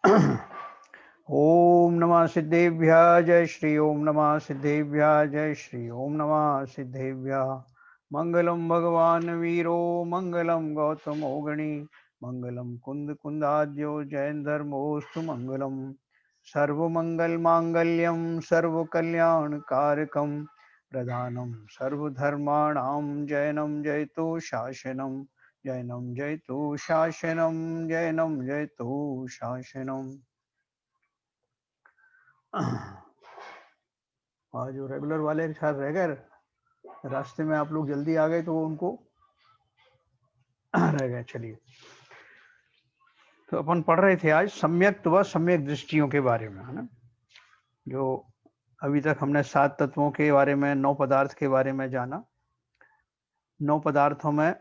ओम नमः सिद्धेभ्यः जय श्री ओम नमः सिद्धेभ्यः जय श्री ओम नमः सिद्धेभ्यः। मंगलम भगवान वीरो मंगलम गौतमो गणी मंगलम कुंद कुंदाद्यो जैन धर्मोस्तु मंगलम। सर्वमंगल मांगल्यम सर्वकल्याणकारकम प्रधानम सर्वधर्माणां जैनम जयतु शासनम। जैनम जयतु शासनम जैनम जयतु शासनम। और जो रेगुलर वाले शायद रह गए, रास्ते में आप लोग जल्दी आ गए तो उनको रह गए। चलिए, तो अपन पढ़ रहे थे आज सम्यक व सम्यक दृष्टियों के बारे में, है ना। जो अभी तक हमने 7 तत्वों के बारे में, 9 पदार्थ के बारे में जाना। 9 पदार्थों में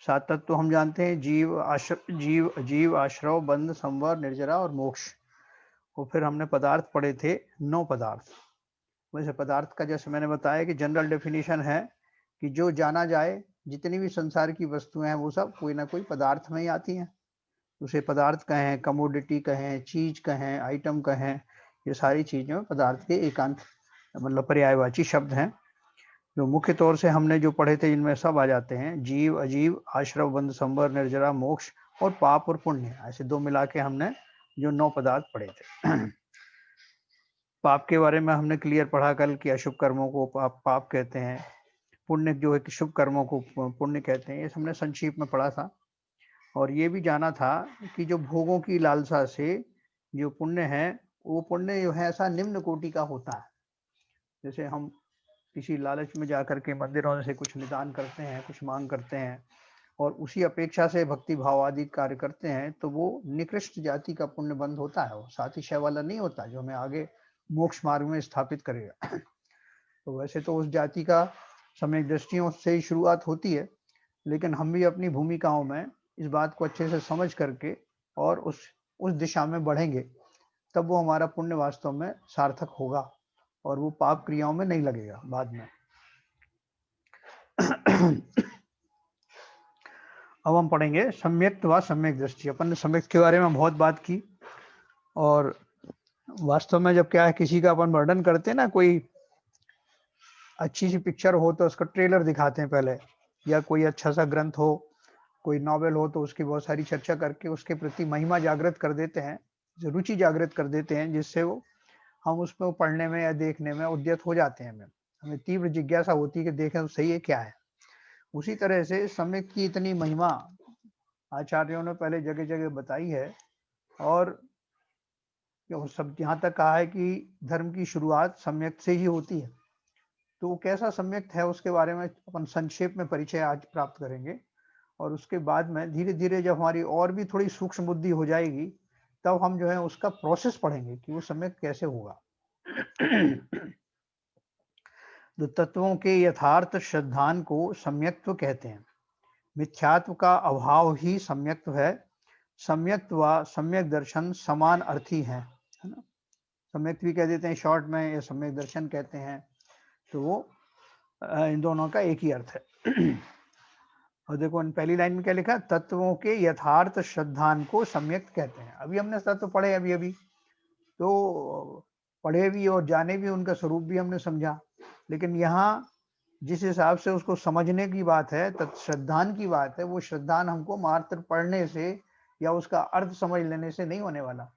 7 तत्व हम जानते हैं, जीव आश्रव बंध संवर निर्जरा और मोक्ष। और फिर हमने पदार्थ पढ़े थे 9 पदार्थ। वैसे पदार्थ का जैसे मैंने बताया कि जनरल डेफिनेशन है कि जो जाना जाए, जितनी भी संसार की वस्तुएं हैं वो सब कोई ना कोई पदार्थ में ही आती हैं। उसे पदार्थ कहें, कमोडिटी कहें, चीज कहें, आइटम कहें, ये सारी चीजें पदार्थ के एकांत मतलब पर्यायवाची शब्द हैं। जो मुख्य तौर से हमने जो पढ़े थे इनमें सब आ जाते हैं, जीव अजीव, आश्रव बंध संवर निर्जरा मोक्ष और पाप और पुण्य। ऐसे 2 मिला के हमने जो 9 पदार्थ पढ़े थे। पाप के बारे में हमने क्लियर पढ़ा कल कि अशुभ कर्मों को पाप कहते हैं, पुण्य जो है कि शुभ कर्मों को पुण्य कहते हैं। ये हमने संक्षिप्त में पढ़ा था। और ये भी जाना था कि जो भोगों की लालसा से जो पुण्य है, वो पुण्य जो है ऐसा निम्न कोटि का होता है। जैसे हम किसी लालच में जाकर के मंदिरों से कुछ निदान करते हैं, कुछ मांग करते हैं और उसी अपेक्षा से भक्ति भाव आदि कार्य करते हैं, तो वो निकृष्ट जाति का पुण्य बंद होता है। वो सातिशय वाला नहीं होता जो हमें आगे मोक्ष मार्ग में स्थापित करेगा। तो वैसे तो उस जाति का सम्यक दृष्टियों से ही शुरुआत होती है, लेकिन हम भी अपनी भूमिकाओं में इस बात को अच्छे से समझ करके और उस दिशा में बढ़ेंगे, तब वो हमारा पुण्य वास्तव में सार्थक होगा और वो पाप क्रियाओं में नहीं लगेगा बाद में। अब हम पढ़ेंगे सम्यक व सम्यक दृष्टि। अपन ने सम्यक के बारे में बहुत बात की। और वास्तव में जब क्या है, किसी का अपन वर्णन करते हैं ना, कोई अच्छी सी पिक्चर हो तो उसका ट्रेलर दिखाते हैं पहले, या कोई अच्छा सा ग्रंथ हो, कोई नॉवेल हो, तो उसकी बहुत सारी चर्चा करके उसके प्रति महिमा जागृत कर देते हैं, रुचि जागृत कर देते हैं, जिससे वो हम उसमें पढ़ने में या देखने में उद्यत हो जाते हैं। हमें तीव्र जिज्ञासा होती है कि देखें तो सही है क्या है। उसी तरह से सम्यक की इतनी महिमा आचार्यों ने पहले जगह जगह बताई है। और सब यहाँ तक कहा है कि धर्म की शुरुआत सम्यक से ही होती है। तो वो कैसा सम्यक है उसके बारे में अपन संक्षेप में परिचय आज प्राप्त करेंगे। और उसके बाद में धीरे धीरे जब हमारी और भी थोड़ी सूक्ष्म बुद्धि हो जाएगी, तब हम जो है उसका प्रोसेस पढ़ेंगे कि वो सम्यक कैसे होगा। तो तत्वों के यथार्थ श्रद्धान को सम्यक्त्व कहते हैं। मिथ्यात्व का अभाव ही सम्यक्त्व है। सम्यक्त्व व सम्यक दर्शन समान अर्थी हैं, है ना। सम्यक भी कह देते हैं शॉर्ट में, या सम्यक दर्शन कहते हैं। तो वो इन दोनों का एक ही अर्थ है। और देखो पहली लाइन में क्या लिखा, तत्वों के यथार्थ श्रद्धान को सम्यक कहते हैं। अभी हमने तत्व पढ़े, अभी तो पढ़े भी और जाने भी, उनका स्वरूप भी हमने समझा। लेकिन यहाँ जिस हिसाब से उसको समझने की बात है, श्रद्धान की बात है, वो श्रद्धान हमको मात्र पढ़ने से या उसका अर्थ समझ लेने से नहीं होने वाला।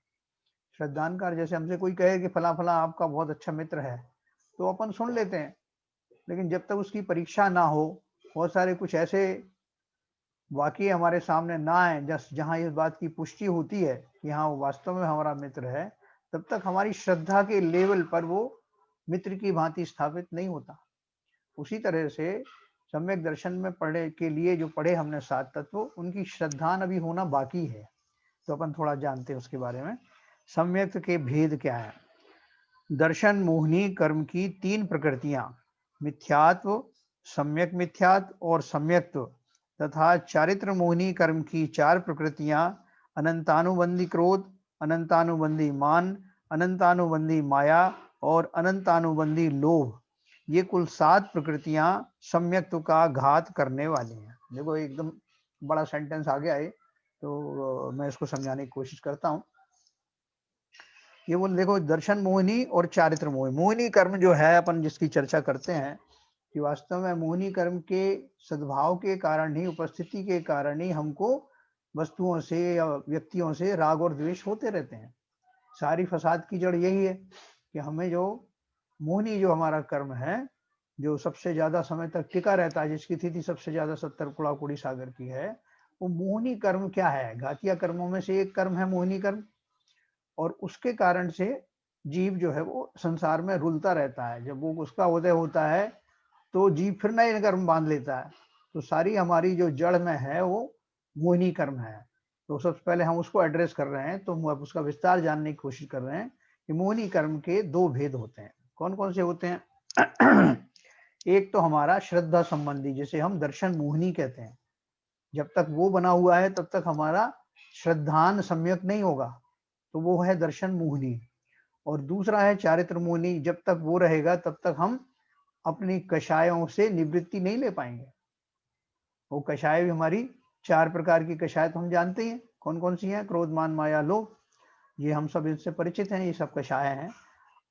श्रद्धान का जैसे हमसे कोई कहे कि फला फला आपका बहुत अच्छा मित्र है, तो अपन सुन लेते हैं, लेकिन जब तक उसकी परीक्षा ना हो, बहुत सारे कुछ ऐसे वाकई हमारे सामने ना आए जहां इस बात की पुष्टि होती है कि हाँ वो वास्तव में हमारा मित्र है, तब तक हमारी श्रद्धा के लेवल पर वो मित्र की भांति स्थापित नहीं होता। उसी तरह से सम्यक दर्शन में पढ़े के लिए जो पढ़े हमने 7 तत्व, उनकी श्रद्धान अभी होना बाकी है। तो अपन थोड़ा जानते हैं उसके बारे में। सम्यक के भेद क्या है। दर्शन मोहिनी कर्म की 3 प्रकृतियां, मिथ्यात्व, सम्यक मिथ्यात्व और सम्यक्त्व, तथा चारित्र मोहिनी कर्म की 4 प्रकृतियां, अनंतानुबंधी क्रोध, अनंतानुबंधी मान, अनंतानुबंधी माया और अनंतानुबंधी लोभ। ये कुल 7 प्रकृतियां सम्यक्त्व का घात करने वाली हैं। देखो एकदम बड़ा सेंटेंस आ गया है, तो मैं इसको समझाने की कोशिश करता हूँ। ये बोल देखो, दर्शन मोहिनी और चारित्र मोहिनी। मोहिनी कर्म जो है अपन जिसकी चर्चा करते हैं कि वास्तव में मोहिनी कर्म के सद्भाव के कारण ही, उपस्थिति के कारण ही हमको वस्तुओं से या व्यक्तियों से राग और द्वेष होते रहते हैं। सारी फसाद की जड़ यही है कि हमें जो मोहिनी जो हमारा कर्म है, जो सबसे ज्यादा समय तक टिका रहता है, जिसकी तिथि सबसे ज्यादा 70 कुड़ा कुड़ी सागर की है, वो मोहिनी कर्म क्या है? घातिया कर्मों में से एक कर्म है मोहिनी कर्म। और उसके कारण से जीव जो है वो संसार में रुलता रहता है। जब वो उसका उदय होता है तो जीव फिर नए कर्म बांध लेता है। तो सारी हमारी जो जड़ में है वो मोहिनी कर्म है। तो सबसे पहले हम उसको एड्रेस कर रहे हैं, तो अब उसका विस्तार जानने की कोशिश कर रहे हैं कि मोहिनी कर्म के दो भेद होते हैं। कौन कौन से होते हैं? एक तो हमारा श्रद्धा संबंधी, जिसे हम दर्शन मोहिनी कहते हैं। जब तक वो बना हुआ है तब तक हमारा श्रद्धान सम्यक नहीं होगा, तो वो है दर्शन मोहिनी। और दूसरा है चारित्र मोहिनी। जब तक वो रहेगा तब तक हम अपनी कषायों से निवृत्ति नहीं ले पाएंगे। वो कषाय भी हमारी 4 प्रकार की कषाय तो हम जानते हैं कौन कौन सी हैं। क्रोध, मान, माया, लोभ, ये हम सब इनसे परिचित हैं, ये सब कषाय हैं।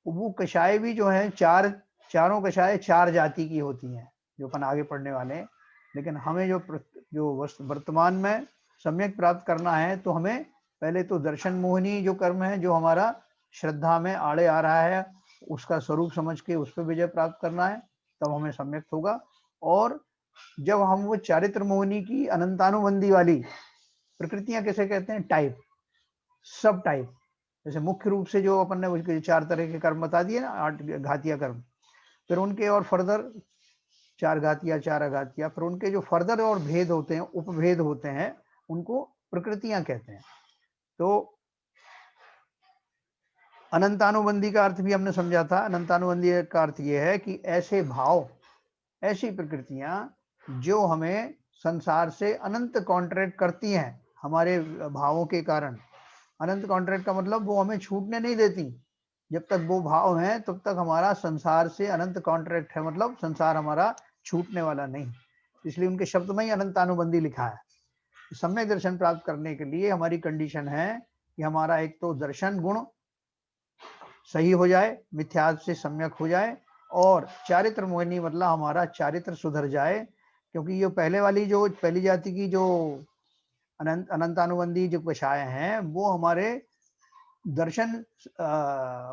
वो कषाय भी जो है चारों कषाय 4 जाति की होती हैं, जो अपन आगे पढ़ने वाले हैं। लेकिन हमें जो वर्तमान में सम्यक प्राप्त करना है, तो हमें पहले तो दर्शन मोहिनी जो कर्म है, जो हमारा श्रद्धा में आड़े आ रहा है, उसका स्वरूप समझ के उस पर विजय प्राप्त करना है, तब हमें सम्यक होगा। और जब हम वो चारित्र मोहिनी की अनंतानुबंधी वाली प्रकृतियां कैसे कहते हैं, टाइप, सब टाइप, जैसे मुख्य रूप से जो अपन ने 4 तरह के कर्म बता दिए ना, 8 घातिया कर्म, फिर उनके और फर्दर 4 घातिया, 4 अघातिया, फिर उनके जो फर्दर और भेद होते हैं, उपभेद होते हैं, उनको प्रकृतियां कहते हैं। तो अनंतानुबंधी का अर्थ भी हमने समझा था। अनंतानुबंधी का अर्थ यह है कि ऐसे भाव, ऐसी प्रकृतियां जो हमें संसार से अनंत कॉन्ट्रैक्ट करती हैं हमारे भावों के कारण। अनंत कॉन्ट्रैक्ट का मतलब वो हमें छूटने नहीं देती। जब तक वो भाव है तब तक हमारा संसार से अनंत कॉन्ट्रैक्ट है, मतलब संसार हमारा छूटने वाला नहीं। इसलिए उनके शब्द में ही अनंतानुबंधी लिखा है। सम्यक दर्शन प्राप्त करने के लिए हमारी कंडीशन है कि हमारा एक तो दर्शन गुण सही हो जाए, मिथ्यात्व से सम्यक हो जाए, और चारित्र मोहिनी मतलब हमारा चारित्र सुधर जाए। क्योंकि ये पहले वाली जो पहली जाति की जो अनंतानुबंधी जो कषाय हैं, वो हमारे दर्शन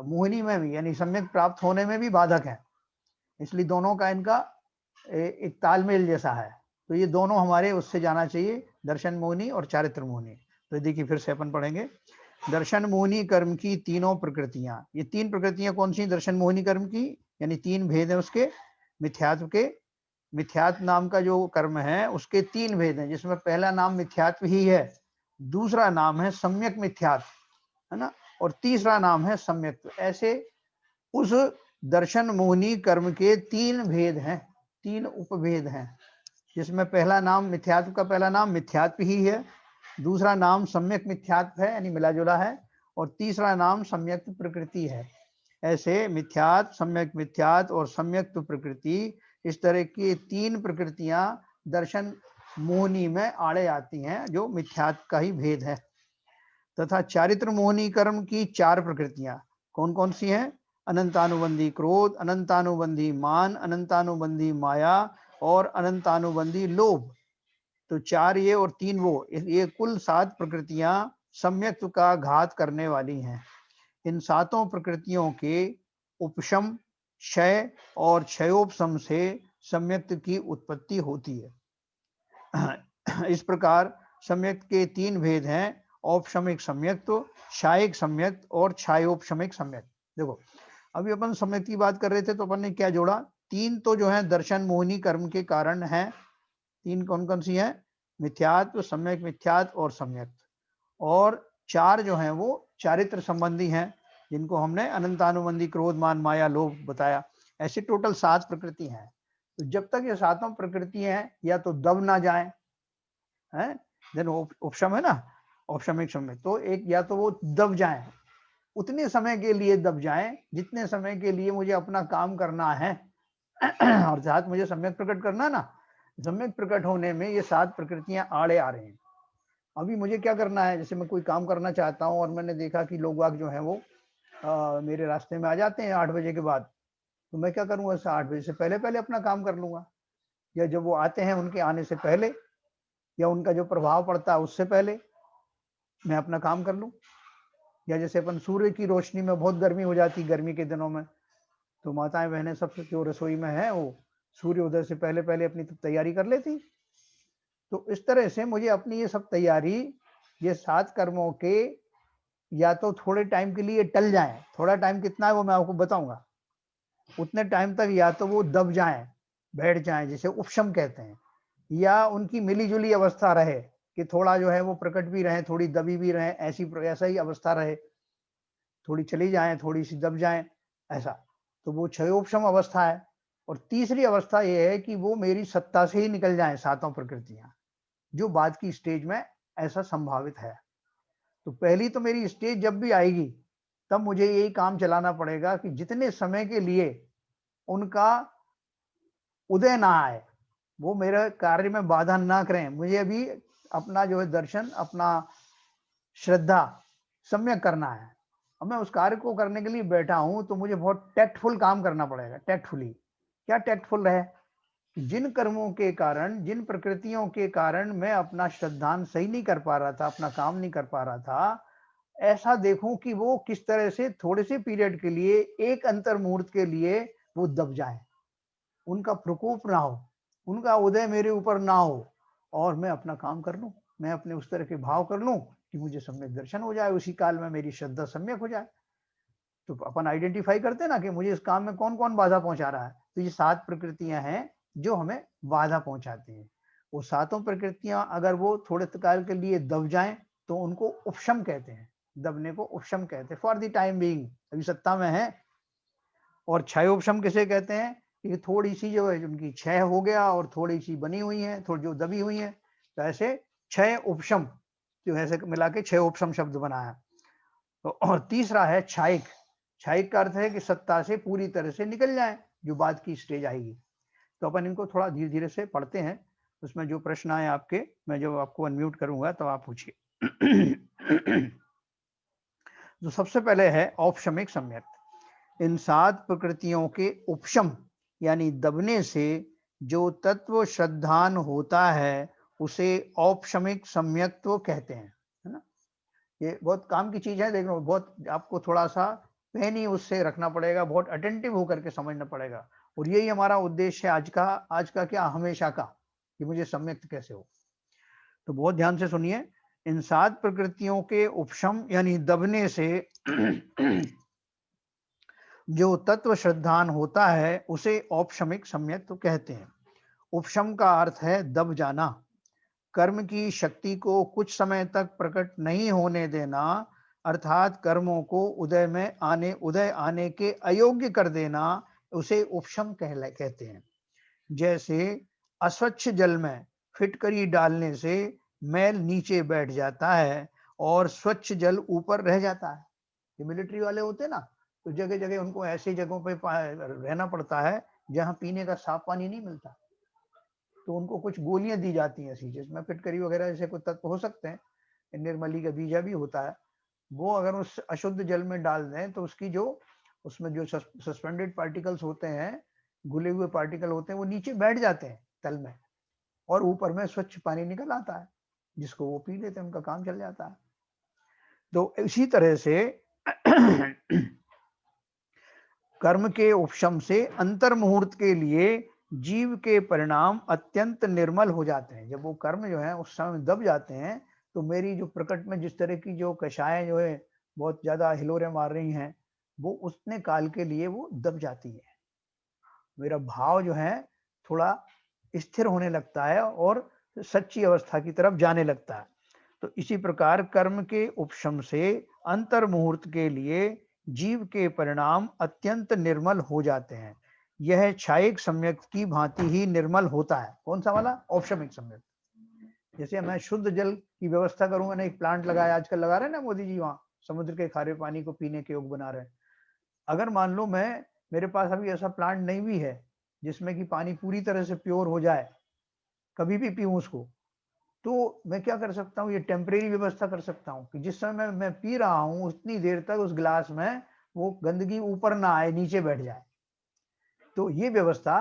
मोहिनी में भी, यानी सम्यक प्राप्त होने में भी बाधक है। इसलिए दोनों का इनका एक तालमेल जैसा है। तो ये दोनों हमारे उससे जाना चाहिए, दर्शन मोहिनी और चारित्र मोहिनी। तो देखिए फिर से अपन पढ़ेंगे। दर्शन मोहिनी कर्म की तीनों प्रकृतियां। ये 3 प्रकृतियां कौन सी? दर्शन मोहिनी कर्म की, यानी 3 भेद है उसके मिथ्यात्व के। मिथ्यात्व नाम का जो कर्म है उसके 3 भेद हैं, जिसमें पहला नाम मिथ्यात्व ही है, दूसरा नाम है सम्यक मिथ्यात्व, है ना, और तीसरा नाम है सम्यक। ऐसे उस दर्शन मोहिनी कर्म के 3 भेद हैं, 3 उपभेद हैं, जिसमें पहला नाम मिथ्यात्व का पहला नाम मिथ्यात्व ही है, दूसरा नाम सम्यक मिथ्यात्व है यानी मिला जुला है, और तीसरा नाम सम्यक प्रकृति है। ऐसे मिथ्यात्व, सम्यक मिथ्यात्व और सम्यक प्रकृति, इस तरह की 3 प्रकृतियां दर्शन मोहिनी में आड़े आती हैं, जो मिथ्यात्व का ही भेद है। तथा चारित्र मोहिनी कर्म की 4 प्रकृतियां कौन कौन सी हैं? अनंतानुबंधी क्रोध, अनंतानुबंधी मान, अनंतानुबंधी माया और अनंतानुबंधी लोभ। तो 4 ये और 3 वो, ये कुल 7 प्रकृतियां सम्यक्त्व का घात करने वाली हैं। इन 7 प्रकृतियों के उपशम, क्षय और क्षयोपशम से सम्यक्त्व की उत्पत्ति होती है। इस प्रकार सम्यक्त्व के 3 भेद हैं: औपशमिक सम्यक्त्व, क्षायिक सम्यक्त्व और क्षयोपशमिक सम्यक्त्व। देखो, अभी अपन सम्यक्त्व की बात कर रहे थे तो अपन ने क्या जोड़ा? 3 तो जो है दर्शन मोहिनी कर्म के कारण है। 3 कौन कौन सी हैं? मिथ्यात्व, सम्यक मिथ्यात्व और सम्यक। और 4 जो हैं वो चारित्र संबंधी हैं, जिनको हमने अनंतानुबंधी क्रोध, मान, माया, लोभ बताया। ऐसे टोटल 7 प्रकृति हैं। तो जब तक ये 7 प्रकृति हैं या तो दब ना जाए, है देन उपशम है ना, औपशमिक समय, तो एक या तो वो दब जाए, उतने समय के लिए दब जाए जितने समय के लिए मुझे अपना काम करना है, और साथ मुझे सम्यक प्रकट करना ना, सम्यक प्रकट होने में ये 7 प्रकृतियां आड़े आ रहे हैं। अभी मुझे क्या करना है? जैसे मैं कोई काम करना चाहता हूँ और मैंने देखा कि लोग वाग जो है वो मेरे रास्ते में आ जाते हैं 8 बजे के बाद, तो मैं क्या करूँगा, 8 बजे से पहले पहले अपना काम कर लूँगा, या जब वो आते हैं उनके आने से पहले, या उनका जो प्रभाव पड़ता है उससे पहले मैं अपना काम कर लूँ। या जैसे अपन सूर्य की रोशनी में बहुत गर्मी हो जाती गर्मी के दिनों में, तो माताएं बहनें सब जो रसोई में है वो सूर्योदय से पहले पहले अपनी तैयारी कर लेती। तो इस तरह से मुझे अपनी ये सब तैयारी, ये 7 कर्मों के या तो थोड़े टाइम के लिए टल जाएं, थोड़ा टाइम कितना है वो मैं आपको बताऊंगा, उतने टाइम तक या तो वो दब जाएं, बैठ जाएं, जिसे उपशम कहते हैं, या उनकी मिली-जुली अवस्था रहे कि थोड़ा जो है वो प्रकट भी रहे, थोड़ी दबी भी रहे, ऐसा ही अवस्था रहे, थोड़ी चली जाएं, थोड़ी सी दब जाएं, ऐसा। तो वो क्षयोपशम अवस्था है। और तीसरी अवस्था ये है कि वो मेरी सत्ता से ही निकल जाएं, सातों प्रकृतियां, जो बाद की स्टेज में ऐसा संभावित है। तो पहली तो मेरी स्टेज जब भी आएगी तब मुझे यही काम चलाना पड़ेगा कि जितने समय के लिए उनका उदय ना आए, वो मेरे कार्य में बाधा ना करें, मुझे अभी अपना जो है दर्शन, अपना श्रद्धा सम्यक करना है। अब मैं उस कार्य को करने के लिए बैठा हूं तो मुझे बहुत टैक्टफुल काम करना पड़ेगा। टैक्टफुली क्या टैक्टफुल है, जिन कर्मों के कारण, जिन प्रकृतियों के कारण मैं अपना श्रद्धान सही नहीं कर पा रहा था, अपना काम नहीं कर पा रहा था, ऐसा देखूं कि वो किस तरह से थोड़े से पीरियड के लिए, एक अंतर मुहूर्त के लिए वो दब जाए, उनका प्रकोप ना हो, उनका उदय मेरे ऊपर ना हो, और मैं अपना काम कर लूं, मैं अपने उस तरह के भाव कर लूं कि मुझे सम्यक दर्शन हो जाए, उसी काल में मेरी श्रद्धा सम्यक हो जाए। तो अपन आइडेंटिफाई करते हैं ना कि मुझे इस काम में कौन कौन बाधा पहुंचा रहा है। तो ये 7 प्रकृतियां हैं जो हमें बाधा पहुंचाती हैं। वो सातों प्रकृतियां अगर वो थोड़े काल के लिए दब जाएं तो उनको उपशम कहते हैं, दबने को उपशम कहते हैं, फॉर द टाइम बीइंग, अभी सत्ता में है। और क्षयोपशम किसे कहते हैं, कि थोड़ी सी जो है उनकी क्षय हो गया और थोड़ी सी बनी हुई है, थोड़ी जो दबी हुई है, तो ऐसे क्षय उपशम, जो ऐसे मिला के क्षय उपशम शब्द बना है। तो और तीसरा है क्षायिक। क्षायिक का अर्थ है कि सत्ता से पूरी तरह से निकल जाए, जो बाद की स्टेज आएगी। तो अपन इनको थोड़ा धीरे धीरे से पढ़ते हैं, उसमें जो प्रश्न आए आपके, मैं जो आपको अनम्यूट करूंगा तो आप पूछिए। जो सबसे पहले है औपशमिक सम्यक। इन 7 प्रकृतियों के उपशम यानी दबने से जो तत्व श्रद्धान होता है उसे औपशमिक सम्यक्त्व कहते हैं, है ना। ये बहुत काम की चीज है, देख लो, बहुत आपको थोड़ा सा पेन ही उससे रखना पड़ेगा, बहुत अटेंटिव होकर के समझना पड़ेगा। और यही हमारा उद्देश्य है आज का क्या, हमेशा का, कि मुझे सम्यक्त कैसे हो। तो बहुत ध्यान से सुनिए। इन 7 प्रकृतियों के उपशम यानी दबने से जो तत्व श्रद्धान होता है उसे औपशमिक सम्यक्त्व कहते हैं। उपशम का अर्थ है दब जाना, कर्म की शक्ति को कुछ समय तक प्रकट नहीं होने देना, अर्थात कर्मों को उदय आने के अयोग्य कर देना, उसे उपशम कहते हैं। जैसे अस्वच्छ जल में फिटकरी डालने से मैल नीचे बैठ जाता है और स्वच्छ जल ऊपर रह जाता है। ये मिलिट्री वाले होते हैं ना, तो जगह जगह उनको ऐसी जगहों पे रहना पड़ता है जहां पीने का साफ पानी नहीं मिलता, तो उनको कुछ गोलियां दी जाती हैं ऐसी, जिसमें फिटकरी वगैरह जैसे कुछ तत्व हो सकते हैं, निर्मली का बीजा भी होता है, वो अगर उस अशुद्ध जल में डाल दें तो उसकी जो, उसमें जो सस्पेंडेड पार्टिकल्स होते हैं, घुले हुए पार्टिकल होते हैं, वो नीचे बैठ जाते हैं तल में, और ऊपर में स्वच्छ पानी निकल आता है, जिसको वो पी लेते हैं, उनका काम चल जाता है। तो इसी तरह से कर्म के उपशम से अंतर मुहूर्त के लिए जीव के परिणाम अत्यंत निर्मल हो जाते हैं। जब वो कर्म जो है उस समय दब जाते हैं तो मेरी जो प्रकट में जिस तरह की जो कषाएं जो है बहुत ज्यादा हिलोरे मार रही हैं, वो उतने काल के लिए वो दब जाती है, मेरा भाव जो है थोड़ा स्थिर होने लगता है और सच्ची अवस्था की तरफ जाने लगता है। तो इसी प्रकार कर्म के उपशम से अंतर मुहूर्त के लिए जीव के परिणाम अत्यंत निर्मल हो जाते हैं। यह क्षायिक सम्यक की भांति ही निर्मल होता है। कौन सा वाला, औपशमिक सम्यक। जैसे मैं शुद्ध जल की व्यवस्था करूंगा ना, एक प्लांट लगाया, आजकल लगा रहे हैं ना मोदी जी, वहां समुद्र के खारे पानी को पीने के योग्य बना रहे हैं। अगर मान लो मैं, मेरे पास अभी ऐसा प्लांट नहीं भी है जिसमें कि पानी पूरी तरह से प्योर हो जाए, कभी भी पीऊं उसको, तो मैं क्या कर सकता हूँ, ये टेम्परेरी व्यवस्था कर सकता हूँ कि जिस समय मैं पी रहा हूँ उतनी देर तक उस गिलास में वो गंदगी ऊपर ना आए, नीचे बैठ जाए। तो ये व्यवस्था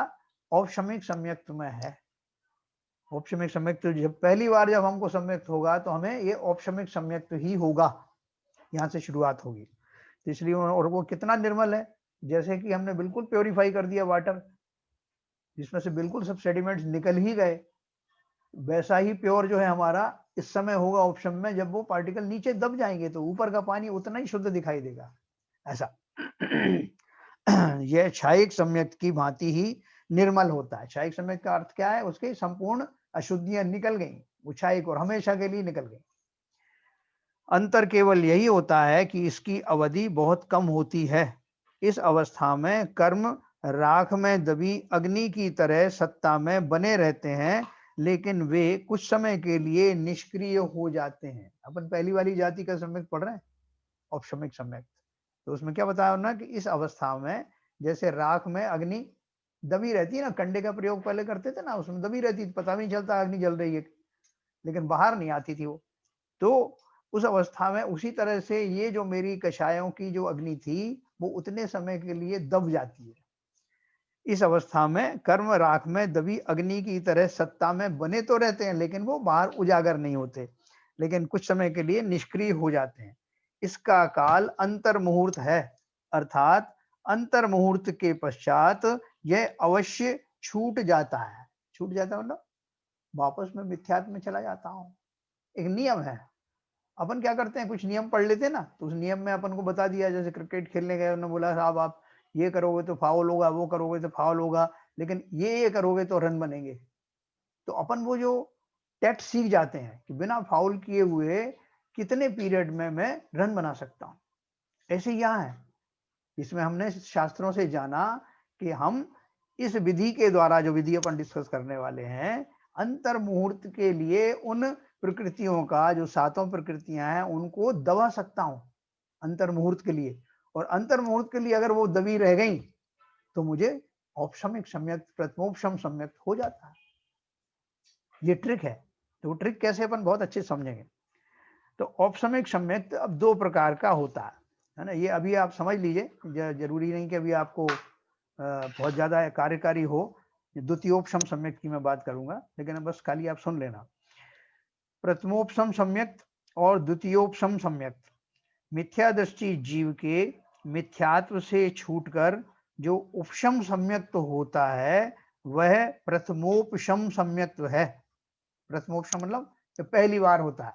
औपशमिक सम्यक्त में है। औपशमिक सम्यक्त जब पहली बार जब हमको सम्यक्त होगा तो हमें ये औपशमिक सम्यक्त ही होगा, यहाँ से शुरुआत होगी। तो इसलिए और वो कितना निर्मल है, जैसे कि हमने बिल्कुल प्योरीफाई कर दिया वाटर, जिसमें से बिल्कुल सब सेडिमेंट्स निकल ही गए, वैसा ही प्योर जो है हमारा इस समय होगा ऑप्शन में। जब वो पार्टिकल नीचे दब जाएंगे तो ऊपर का पानी उतना ही शुद्ध दिखाई देगा, ऐसा। यह क्षायिक सम्यक्त की भांति ही निर्मल होता है। क्षायिक सम्यक्त का अर्थ क्या है, उसके संपूर्ण अशुद्धियां निकल गई, वो क्षायिक और हमेशा के लिए निकल गई। अंतर केवल यही होता है कि इसकी अवधि बहुत कम होती है। इस अवस्था में कर्म राख में दबी अग्नि की तरह सत्ता में बने रहते हैं, लेकिन वे कुछ समय के लिए निष्क्रिय हो जाते हैं। अपन पहली वाली जाति का सम्यक पढ़ रहे हैं, औपशमिक सम्यक। तो उसमें क्या बताया ना कि इस अवस्था में जैसे राख में अग्नि दबी रहती है ना, कंडे का प्रयोग पहले करते थे ना, उसमें दबी रहती थी, पता भी नहीं चलता अग्नि जल रही है, लेकिन बाहर नहीं आती थी वो। तो उस अवस्था में उसी तरह से ये जो मेरी कषायों की जो अग्नि थी वो उतने समय के लिए दब जाती है। इस अवस्था में कर्म राख में दबी अग्नि की तरह सत्ता में बने तो रहते हैं, लेकिन वो बाहर उजागर नहीं होते, लेकिन कुछ समय के लिए निष्क्रिय हो जाते हैं। इसका काल अंतर मुहूर्त है, अर्थात अंतर मुहूर्त के पश्चात यह अवश्य छूट जाता है। छूट जाता है मतलब वापस में मिथ्यात्व में चला जाता हूं। एक नियम है, अपन क्या करते हैं, कुछ नियम पढ़ लेते हैं ना, तो उस नियम में अपन को बता दिया, जैसे क्रिकेट खेलने गए, उन्होंने बोला साहब आप ये करोगे तो फाउल होगा, वो करोगे तो फाउल होगा, लेकिन ये करोगे तो रन बनेंगे। तो अपन वो जो टेट सीख जाते हैं कि बिना फाउल किए हुए कितने पीरियड में मैं रन बना सकता हूँ। ऐसे यहाँ है, इसमें हमने शास्त्रों से जाना कि हम इस विधि के द्वारा, जो विधि अपन डिस्कस करने वाले हैं, अंतर मुहूर्त के लिए उन प्रकृतियों का, जो सातों प्रकृतियां हैं, उनको दबा सकता हूं अंतर मुहूर्त के लिए। और अंतर मुहूर्त के लिए अगर वो दबी रह गई तो मुझे औपशमिक सम्यक्त, प्रथमोपशम सम्यक्त हो जाता है। ये ट्रिक है। तो वो ट्रिक कैसे अपन बहुत अच्छे समझेंगे। तो औपशमिक सम्यक्त अब दो प्रकार का होता है ना, ये अभी आप समझ लीजिए, जरूरी नहीं कि अभी आपको बहुत ज्यादा कार्यकारी हो। द्वितीयोपशम सम्यक्त की मैं बात करूंगा, लेकिन बस खाली आप सुन लेना। प्रथमोपशम सम्यक्त और द्वितीयोपशम सम्यक्त। मिथ्या दृष्टि जीव के मिथ्यात्व से छूटकर जो उपशम सम्यक्त होता है वह प्रथमोपशम सम्यक्त है। प्रथमोपशम मतलब जो पहली बार होता है,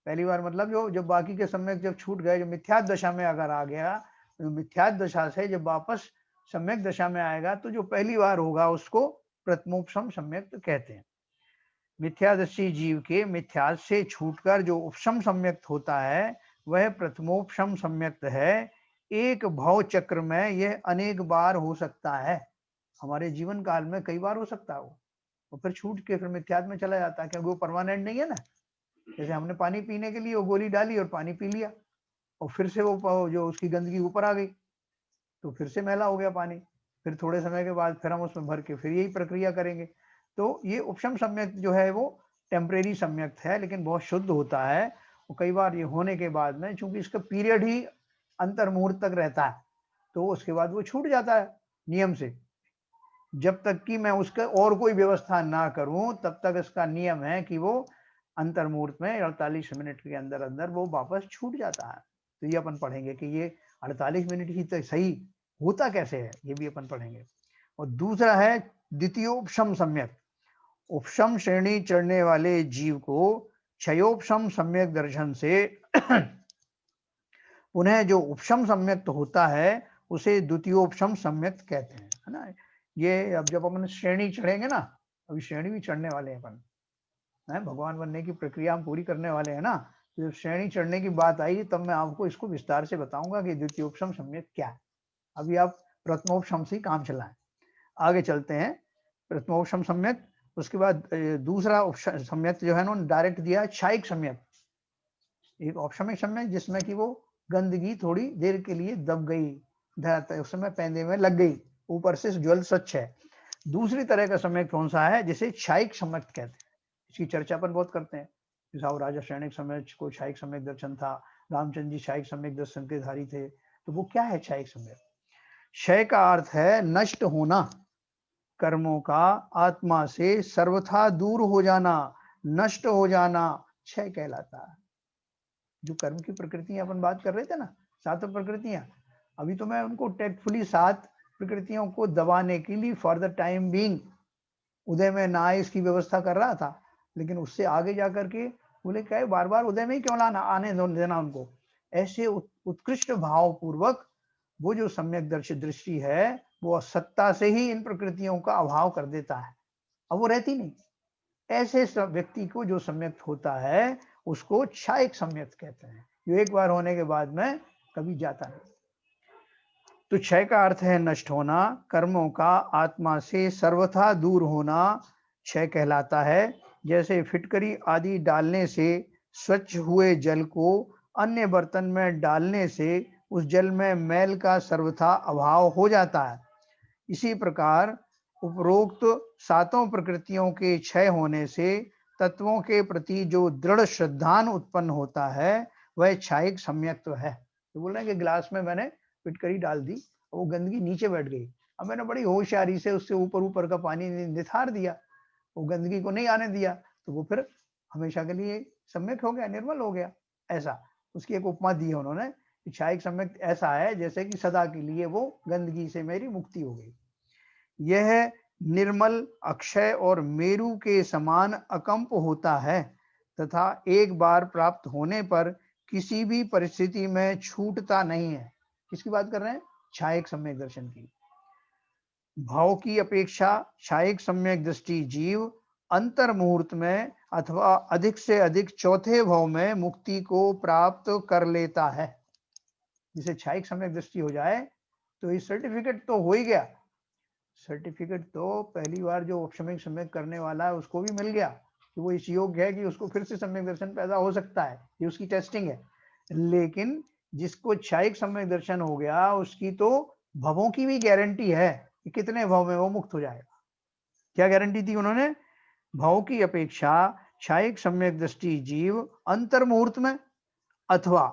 पहली बार मतलब जो जब बाकी के सम्यक जब छूट गए, जो मिथ्या दशा में अगर आ गया, तो मिथ्या दशा से जब वापस सम्यक दशा में आएगा तो जो पहली बार होगा उसको प्रथमोपशम सम्यक्त कहते हैं। मिथ्यादृष्टि जीव के मिथ्या से छूटकर जो उपशम सम्यक्त होता है वह प्रथमोपशम सम्यक्त है। एक भव चक्र में यह अनेक बार हो सकता है, हमारे जीवन काल में कई बार हो सकता है वो, और फिर छूट के फिर मिथ्यात्व में चला जाता है, क्योंकि वो परमानेंट नहीं है ना। जैसे हमने पानी पीने के लिए वो गोली डाली और पानी पी लिया, और फिर से वो जो उसकी गंदगी ऊपर आ गई तो फिर से मैला हो गया पानी, फिर थोड़े समय के बाद फिर हम उसमें भर के फिर यही प्रक्रिया करेंगे। तो ये उपशम सम्यक्त जो है वो टेम्परेरी सम्यक्त है, लेकिन बहुत शुद्ध होता है। और कई बार ये होने के बाद में, चूंकि इसका पीरियड ही अंतर मुहूर्त तक रहता है, तो उसके बाद वो छूट जाता है नियम से। जब तक कि मैं उसका और कोई व्यवस्था ना करूं तब तक इसका नियम है कि वो अंतर मुहूर्त में 48 मिनट के अंदर अंदर वो वापस छूट जाता है। तो ये अपन पढ़ेंगे कि ये 48 मिनट ही तो सही होता कैसे है, ये भी अपन पढ़ेंगे। और दूसरा है द्वितीयोपशम सम्यक। उपशम श्रेणी चढ़ने वाले जीव को क्षयोपशम सम्यक दर्शन से उन्हें जो उपशम सम्यक्त होता है उसे द्वितीयोपशम सम्यक्त कहते हैं, है ना। ये अब जब अपन श्रेणी चढ़ेंगे ना, अभी श्रेणी भी चढ़ने वाले हैं अपन, है भगवान बनने की प्रक्रिया हम पूरी करने वाले हैं ना। जब श्रेणी चढ़ने की बात आई तब मैं आपको इसको विस्तार से बताऊंगा कि द्वितीयोपशम सम्यक्त क्या है। अभी आप प्रथमोपशम से काम चलाएं, आगे चलते हैं। प्रथमोपशम सम्यक्त, उसके बाद दूसरा सम्यक्त जो है ना डायरेक्ट दिया है क्षायिक सम्यक्त। एक औपशमिक सम्यक्त जिसमें कि वो गंदगी थोड़ी देर के लिए दब गई, उस समय पैंदे में लग गई, ऊपर से जल स्वच्छ है। दूसरी तरह का सम्यक्त कौन सा है, जिसे क्षायिक सम्यक्त कहते हैं। इसकी चर्चा अपन बहुत करते हैं। राजा सैनिक सम्यक्त को क्षायिक सम्यक दर्शन था, रामचंद्र जी क्षायिक सम्यक दर्शन के धारी थे, तो वो क्या है क्षयिक सम्यक? क्षय का अर्थ है नष्ट होना, कर्मों का आत्मा से सर्वथा दूर हो जाना, नष्ट हो जाना क्षय कहलाता है। जो कर्म की प्रकृतियां अपन बात कर रहे थे ना, 7 प्रकृतियां, अभी तो मैं उनको टेक्टफुली 7 प्रकृतियों को दबाने के लिए फॉर द टाइम बीइंग उदय में ना आए इसकी व्यवस्था कर रहा था, लेकिन उससे आगे जाकर के बोले क्या है, बार बार उदय में ही क्यों लाना, आने देना उनको। ऐसे उत्कृष्ट भाव पूर्वक वो जो सम्यक दृष्टि है वो सत्ता से ही इन प्रकृतियों का अभाव कर देता है, अब वो रहती नहीं। ऐसे व्यक्ति को जो सम्यक होता है उसको क्षयिक सम्यक कहते हैं, जो एक बार होने के बाद में कभी जाता नहीं। तो क्षय का अर्थ है नष्ट होना, कर्मों का आत्मा से सर्वथा दूर होना क्षय कहलाता है। जैसे फिटकरी आदि डालने से स्वच्छ हुए जल को अन्य बर्तन में डालने से उस जल में मैल का सर्वथा अभाव हो जाता है, इसी प्रकार उपरोक्त 7 प्रकृतियों के क्षय होने से तत्वों के प्रति जो दृढ़ श्रद्धान उत्पन्न होता है वह क्षयिक सम्यक्त्व है। तो बोल रहे हैं कि गिलास में मैंने फिटकरी डाल दी, वो गंदगी नीचे बैठ गई, अब मैंने बड़ी होशियारी से उससे ऊपर ऊपर का पानी निथार दिया, वो गंदगी को नहीं आने दिया, तो वो फिर हमेशा के लिए सम्यक हो गया, निर्मल हो गया। ऐसा उसकी एक उपमा दी है उन्होंने, क्षयिक सम्यक ऐसा है जैसे कि सदा के लिए वो गंदगी से मेरी मुक्ति हो गई। यह निर्मल, अक्षय और मेरु के समान अकंप होता है तथा एक बार प्राप्त होने पर किसी भी परिस्थिति में छूटता नहीं है। किसकी बात कर रहे हैं? क्षयिक सम्यक दर्शन की। भाव की अपेक्षा क्षयिक सम्यक दृष्टि जीव अंतर मुहूर्त में अथवा अधिक से अधिक चौथे भाव में मुक्ति को प्राप्त कर लेता है। जिसे क्षयिक सम्यक दृष्टि हो जाए तो ये सर्टिफिकेट तो हो ही गया, सर्टिफिकेट तो पहली बार जो उपशमिक सम्यक करने वाला है उसको भी मिल गया कि वो इस योग्य है कि उसको फिर से सम्यक दर्शन पैदा हो सकता है, ये उसकी टेस्टिंग है। लेकिन जिसको क्षयिक सम्यक दर्शन हो गया उसकी तो भवों की भी गारंटी है कि कितने भव में वो मुक्त हो जाएगा। क्या गारंटी दी उन्होंने? भाव की अपेक्षा क्षयिक सम्यक दृष्टि जीव अंतर मुहूर्त में अथवा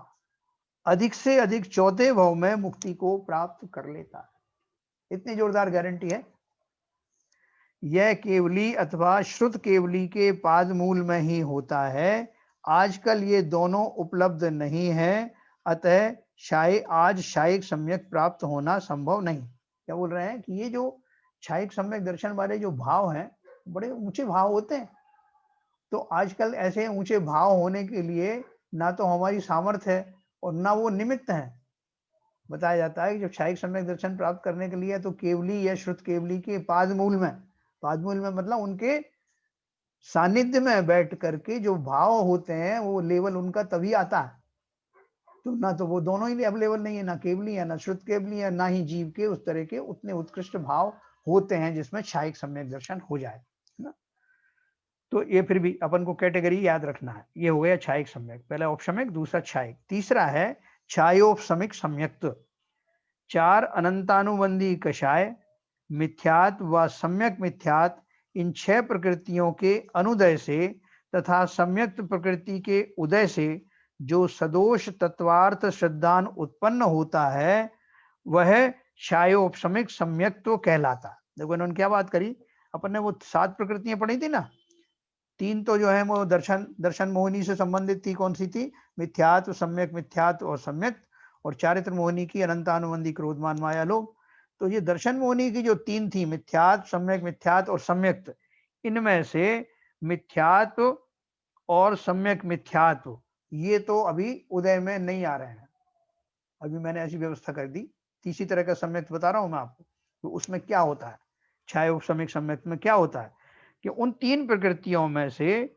अधिक से अधिक चौथे भाव में मुक्ति को प्राप्त कर लेता है। इतनी जोरदार गारंटी है। यह केवली अथवा श्रुत केवली के पाद मूल में ही होता है, आजकल ये दोनों उपलब्ध नहीं है, अतः आज क्षयिक सम्यक प्राप्त होना संभव नहीं। क्या बोल रहे हैं कि ये जो क्षयिक सम्यक दर्शन वाले जो भाव हैं बड़े ऊंचे भाव होते हैं, तो आजकल ऐसे ऊंचे भाव होने के लिए ना तो हमारी सामर्थ्य है और ना वो निमित्त है। बताया जाता है कि जो क्षयिक सम्यक दर्शन प्राप्त करने के लिए तो केवली या श्रुत केवली के पादमूल में, पादमूल में मतलब उनके सानिध्य में बैठ करके जो भाव होते हैं वो लेवल उनका तभी आता है। तो ना तो वो दोनों ही अवेलेबल नहीं है, ना केवली है ना श्रुत केवली है, ना ही जीव के उस तरह के उतने उत्कृष्ट भाव होते हैं जिसमें क्षयिक सम्यक दर्शन हो जाए ना। तो ये फिर भी अपन को कैटेगरी याद रखना है। ये हो गया क्षयिक सम्यक, पहला औपशमिक, दूसरा क्षयिक। तीसरा है क्षयोपशमिक सम्यक्त्व। 4 अनंतानुबंधी कषाय, मिथ्यात व सम्यक मिथ्यात, इन 6 प्रकृतियों के अनुदय से तथा सम्यक्त प्रकृति के उदय से जो सदोष तत्वार्थ श्रद्धान उत्पन्न होता है वह क्षयोपशमिक सम्यक्त्व कहलाता है। देखो इन्होंने क्या बात करी, अपन ने वो 7 प्रकृतियां पढ़ी थी ना, 3 तो जो है वो दर्शन मोहिनी से संबंधित थी। कौन सी थी? मिथ्यात्व, सम्यक मिथ्यात्व और सम्यक, और चारित्र मोहिनी की अनंतानुबंधी क्रोधमान माया लोभ। तो ये दर्शन मोहिनी की जो 3 थी, मिथ्यात्व, सम्यक मिथ्यात्व और सम्यक्त, इनमें से मिथ्यात्व और सम्यक मिथ्यात्व ये तो अभी उदय में नहीं आ रहे हैं, अभी मैंने ऐसी व्यवस्था कर दी। तीसरी तरह का सम्यक बता रहा हूं मैं आपको। तो उसमें क्या होता है, क्षयोपशमिक सम्यक में क्या होता है कि उन 3 प्रकृतियों में से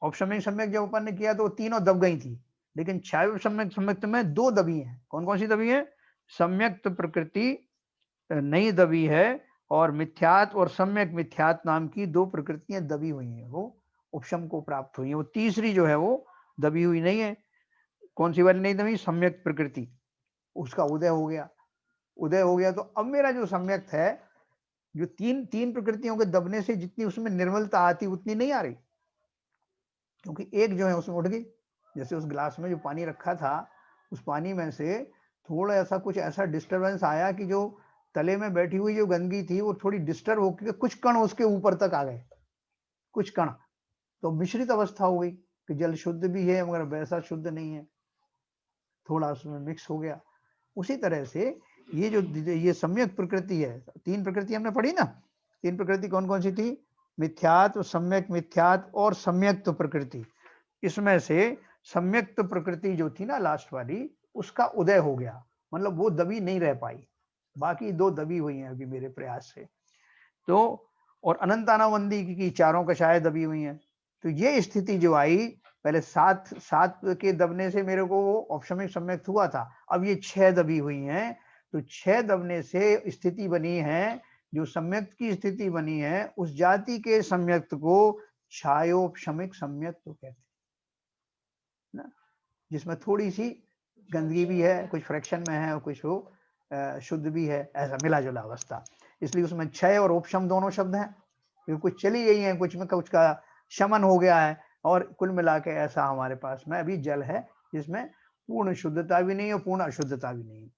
औपशमिक सम्यक जब अपन ने किया तो तीनों दब गई थी, लेकिन क्षयोपशमिक सम्यक में 2 दबी हैं। कौन कौन सी दबी है? सम्यक्त प्रकृति नहीं दबी है, और मिथ्यात और सम्यक मिथ्यात नाम की 2 प्रकृतियां दबी हुई हैं, वो उपशम को प्राप्त हुई है। वो तीसरी जो है वो दबी हुई नहीं है। कौन सी वाली नहीं दबी? सम्यक प्रकृति, उसका उदय हो गया। उदय हो गया तो अब मेरा जो सम्यक है, जो तीन प्रकृतियों के दबने से जितनी उसमें निर्मलता आती उतनी नहीं आ रही, क्योंकि एक जो है उसमें उठ गई। जैसे उस गिलास में जो पानी रखा था उस पानी में से थोड़ा ऐसा कुछ ऐसा डिस्टरबेंस आया कि जो तले में बैठी हुई जो गंदगी थी वो थोड़ी डिस्टर्ब होकर कुछ कण उसके ऊपर तक आ गए, कुछ कण, तो मिश्रित अवस्था हो गई कि जल शुद्ध भी है मगर वैसा शुद्ध नहीं है, थोड़ा उसमें मिक्स हो गया। उसी तरह से ये जो ये सम्यक प्रकृति है, तीन प्रकृति हमने पढ़ी ना, तीन प्रकृति कौन कौन सी थी? मिथ्यात्व, सम्यक मिथ्यात्व और सम्यक्त्व प्रकृति। इसमें से सम्यक्त्व प्रकृति जो थी ना लास्ट वाली, उसका उदय हो गया, मतलब वो दबी नहीं रह पाई, बाकी दो दबी हुई हैं अभी मेरे प्रयास से। तो और अनंतानावंदी की चारों कषाय दबी हुई हैं। तो ये स्थिति जो आई, पहले सात सात के दबने से मेरे को वो औपशमिक सम्यक्त हुआ था, अब ये 6 दबी हुई हैं। तो 6 दबने से स्थिति बनी है, जो सम्यक्त की स्थिति बनी है, उस जाति के सम्यक्त को छायोपशमिक सम्यक्त कहते हैं ना, जिसमें थोड़ी सी गंदगी भी है, कुछ फ्रैक्शन में है और कुछ वो शुद्ध भी है, ऐसा मिला जुला अवस्था। इसलिए उसमें क्षय और उपशम दोनों शब्द हैं, क्योंकि कुछ चली गई है, कुछ में कुछ का शमन हो गया है, और कुल मिला के ऐसा हमारे पास में अभी जल है जिसमें पूर्ण शुद्धता भी नहीं और पूर्ण अशुद्धता भी नहीं।